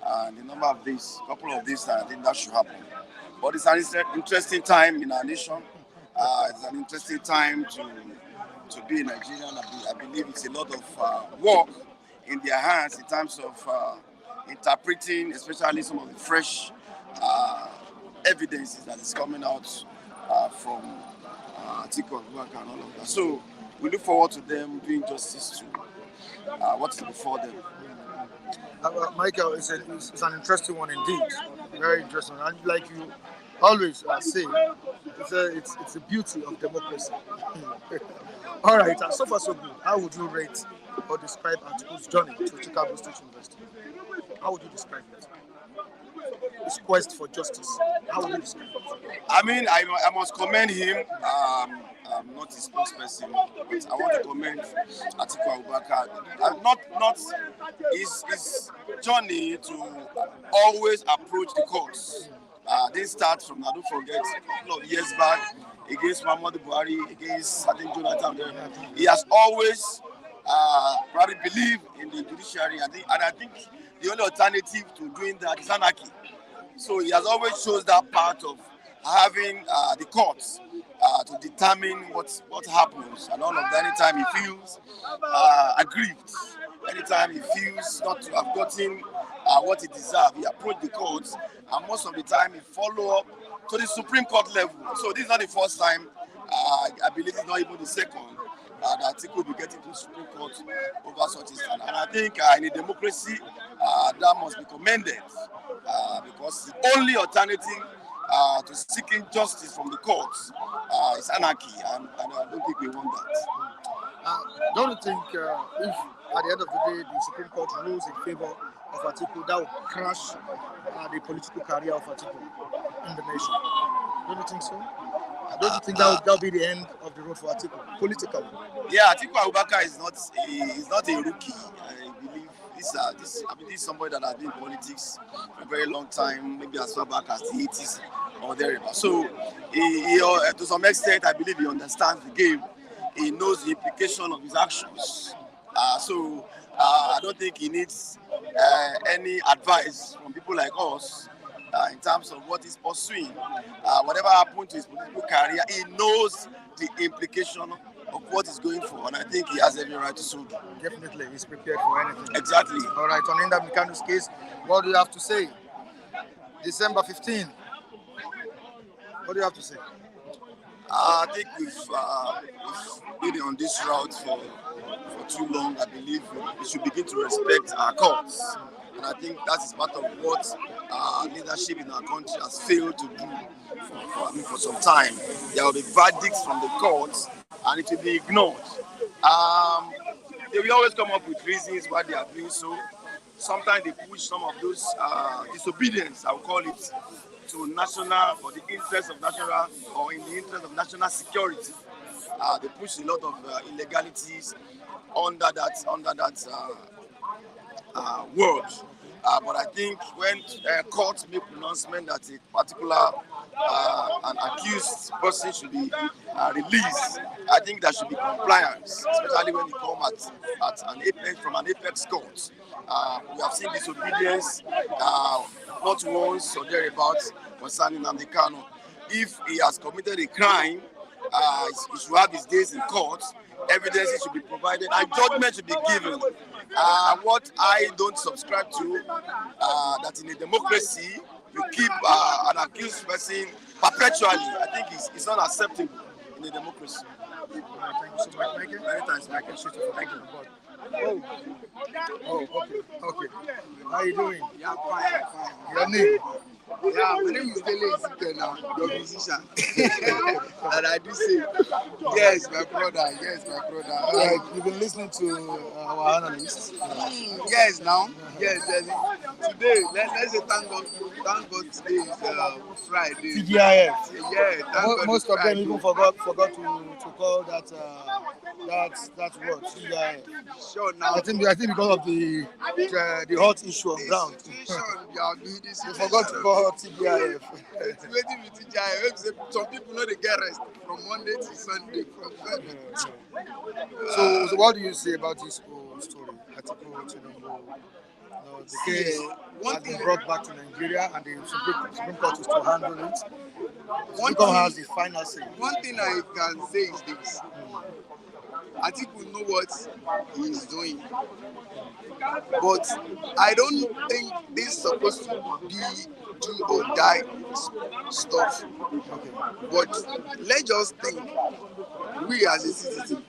and a number of days, couple of days, I think that should happen. But it's an interesting time in our nation. It's an interesting time to be a Nigerian. I believe it's a lot of work in their hands in terms of interpreting, especially some of the fresh evidences that is coming out from Atiku and all of that. So we look forward to them doing justice to what is before them.
Michael, it's an interesting one indeed. Very interesting. And like you always say, It's the beauty of democracy. All right, so far so good. How would you rate or describe Atiku's journey to Chicago State University? How would you describe it? His quest for justice. How would you describe it?
I mean, I must commend him. I'm not his spokesperson, but I want to commend Atiku Abubakar. Not his journey to always approach the courts. They start from, I don't forget, a couple of years back against Muhammadu Buhari, against I think Jonathan. He has always probably believed in the judiciary, and I think the only alternative to doing that is anarchy. So he has always chose that part of having the courts to determine what happens, and all of that. Anytime he feels aggrieved, anytime he feels not to have gotten what he deserves, he approaches the courts, and most of the time he follow up to the Supreme Court level. So this is not the first time. I believe it's not even the second that Atiku will be getting to the Supreme Court over such a stand. And I think in a democracy that must be commended because the only alternative to seeking justice from the courts is anarchy, and I don't think we want that.
Don't you think if at the end of the day the Supreme Court rules in favor of Atiku, that will crash the political career of Atiku in the nation? Don't you think so? Don't you think that will be the end of the road for Atiku politically?
Yeah, Atiku Abubakar is not a rookie. I believe this is somebody that has been in politics for a very long time, maybe as far back as the 80s or thereabouts. So he to some extent, I believe he understands the game. He knows the implication of his actions. So I don't think he needs any advice from people like us in terms of what he's pursuing. Whatever happened to his political career, he knows the implication of what he's going for, and I think he has every right to so do.
Definitely, he's prepared for anything.
Exactly.
All right, on Nnamdi Kanu's case, what do you have to say? December 15. What do you have to say?
I think we've been on this route for too long. I believe we should begin to respect our courts. And I think that is part of what leadership in our country has failed to do for some time. There will be verdicts from the courts and it will be ignored. They will always come up with reasons why they are doing so. Sometimes they push some of those disobedience, I would call it, to national, for the interest of national, or in the interest of national security. They push a lot of illegalities under that word. But I think when courts make pronouncement that a particular an accused person should be released, I think there should be compliance, especially when you come at an apex from an apex court. We have seen disobedience not once or thereabouts concerning Nnamdi Kanu. If he has committed a crime, he should have his days in court. Evidence should be provided and judgment should be given. What I don't subscribe to, that in a democracy you keep an accused person perpetually. I think it's not acceptable in a democracy.
Thank you so much, Michael.
Many thanks, Michael.
Thank you. Okay. How are you doing?
Yeah, fine.
Your name?
Yeah, my name is Dele Ezike now, your musician. And I do say, yes, my brother.
All right, you've been listening to our analysts.
Yes, now. Yes. Today, let's say thank God today is Friday.
TGIF.
Yeah, thank God.
Most of them even forgot to call that word TGIF.
Sure, now.
I think because of the hot issue on ground. You forgot to call TGIF.
It's waiting with TGIF. Some people know they get rest from Monday to Sunday.
So what do you say about this whole story? Atiku, Tinubu, the case has been brought back to Nigeria and the Supreme Court is to handle it. Supreme Court has the final say.
One thing I can say is this. Atiku know what he is doing. But I don't think this is supposed to be do or die stuff.
Okay.
But let's just think, we as a citizen,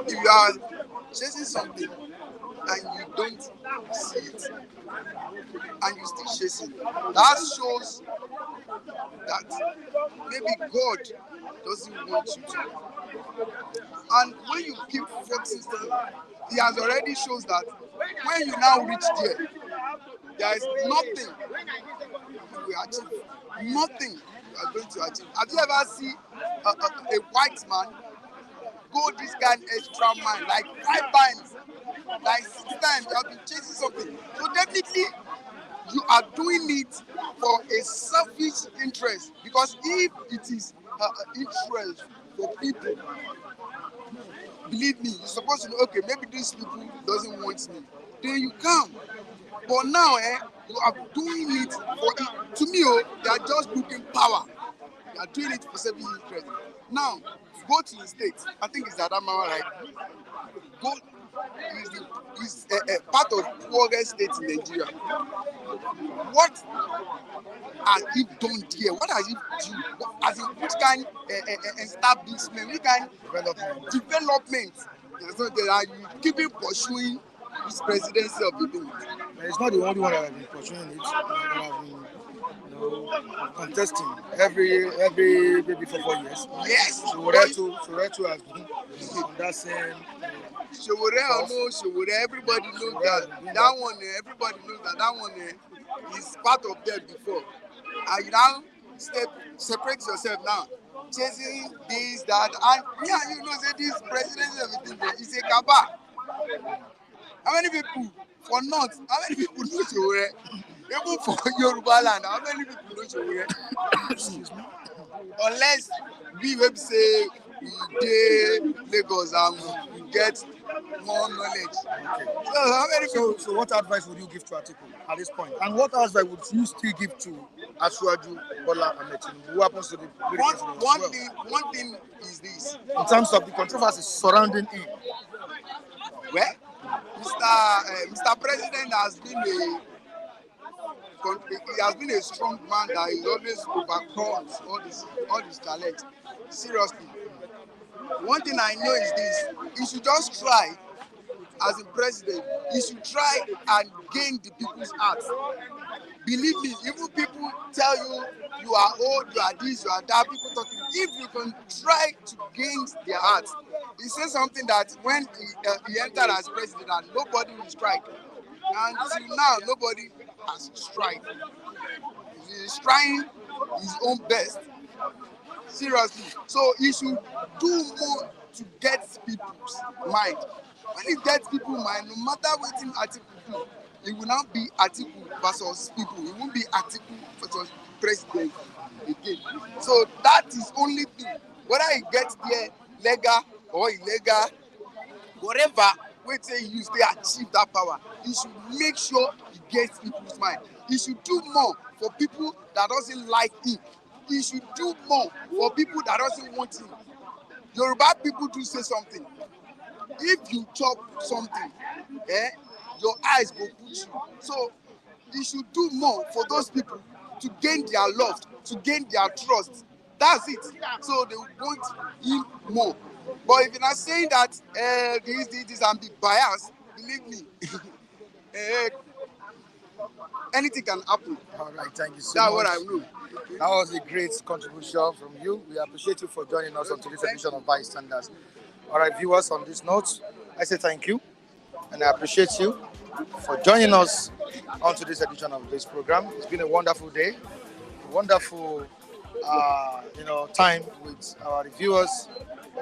if you are chasing something and you don't see it, and you still chasing, that shows that maybe God doesn't want you to. And when you keep focusing, he has already shows that when you now reach there is nothing you will achieve. Nothing you are going to achieve. Have you ever seen a white man go this kind of extra mile, like 5 times, like 6 times, you have been chasing something? So definitely, you are doing it for a selfish interest, because if it is interest for people, believe me, you're supposed to know, okay, maybe these people doesn't want me, then you come. But now, you are doing it for it. To me, they are just looking power. They are doing it for selfish interest. Now, go to the states. I think it's Adamawa, right? Go is a part of poorest states in Nigeria. What has he done there? What has he done? As in, which kind of establishment, which kind of development? So they are keeping pursuing this presidency of the thing.
It's not the only one that has been pursuing it. That have been, contesting every maybe for 4 years.
Yes.
Soweto has been on that same.
Showore or no Showore, everybody knows that. That one, everybody knows that one is part of them before. And you now separate yourself now, chasing this, that, and me and you know say this presidency of the thing is a kaba. How many people for North? How many people know Showore? Even for Yoruba land, how many people know Showore? Unless we will say we dey Lagos and we get more knowledge.
Okay.
So how many people?
So what advice would you give to Atiku at this point? And what advice would you still give to Asiwaju Bola Ahmed Tinubu, who happens to be
One thing is this.
in terms of the controversy surrounding him?
Well, Mr. President has been a strong man that he always overcomes all these challenges. Seriously. One thing I know is this: he should just try, as a president, he should try and gain the people's hearts. Believe me, even people tell you you are old, you are this, you are that, people talking. If you can try to gain their hearts, he said something that when he entered as president, and nobody will strike. And till now, nobody has struck. He is trying his own best. Seriously. So he should do more to get people's mind. When he gets people's mind, no matter what Atiku do, it will not be Atiku versus people. It won't be Atiku versus president again. So that is only thing. Whether he gets there legal or illegal, whatever way he use to achieve that power, he should make sure he gets people's mind. He should do more for people that doesn't like him. He should do more for people that doesn't want him. Yoruba people do say something. If you chop something, your eyes go put you. So he should do more for those people to gain their love, to gain their trust. That's it. So they want him more. But if you're not saying that this and be biased, believe me, anything can happen.
All right, thank you so
That's
much.
what I know.
That was a great contribution from you. We appreciate you for joining us on today's edition of Bystanders. All right, viewers, on this note, I say thank you, and I appreciate you for joining us on today's edition of this program. It's been a wonderful day, a wonderful time with our viewers,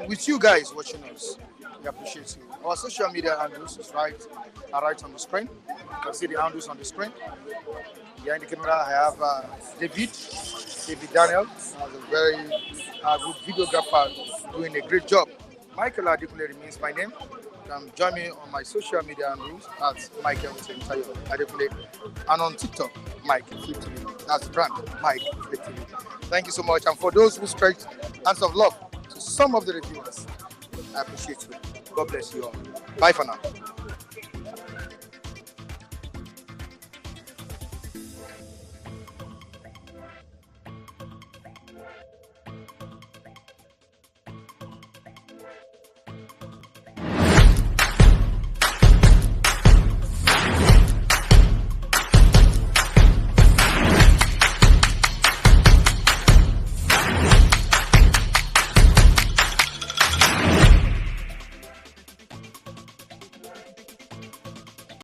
with you guys watching us. We appreciate you. Our social media handles is right on the screen. You can see the handles on the screen. Behind the camera, I have David Daniel, who's a very good videographer doing a great job. Michael Adekule remains my name. You can join me on my social media handles at Michael Adekule, and on TikTok, Mike Flip TV. That's the brand, Mike Flip TV. Thank you so much. And for those who stretched hands of love to some of the reviewers, I appreciate you. God bless you all. Bye for now.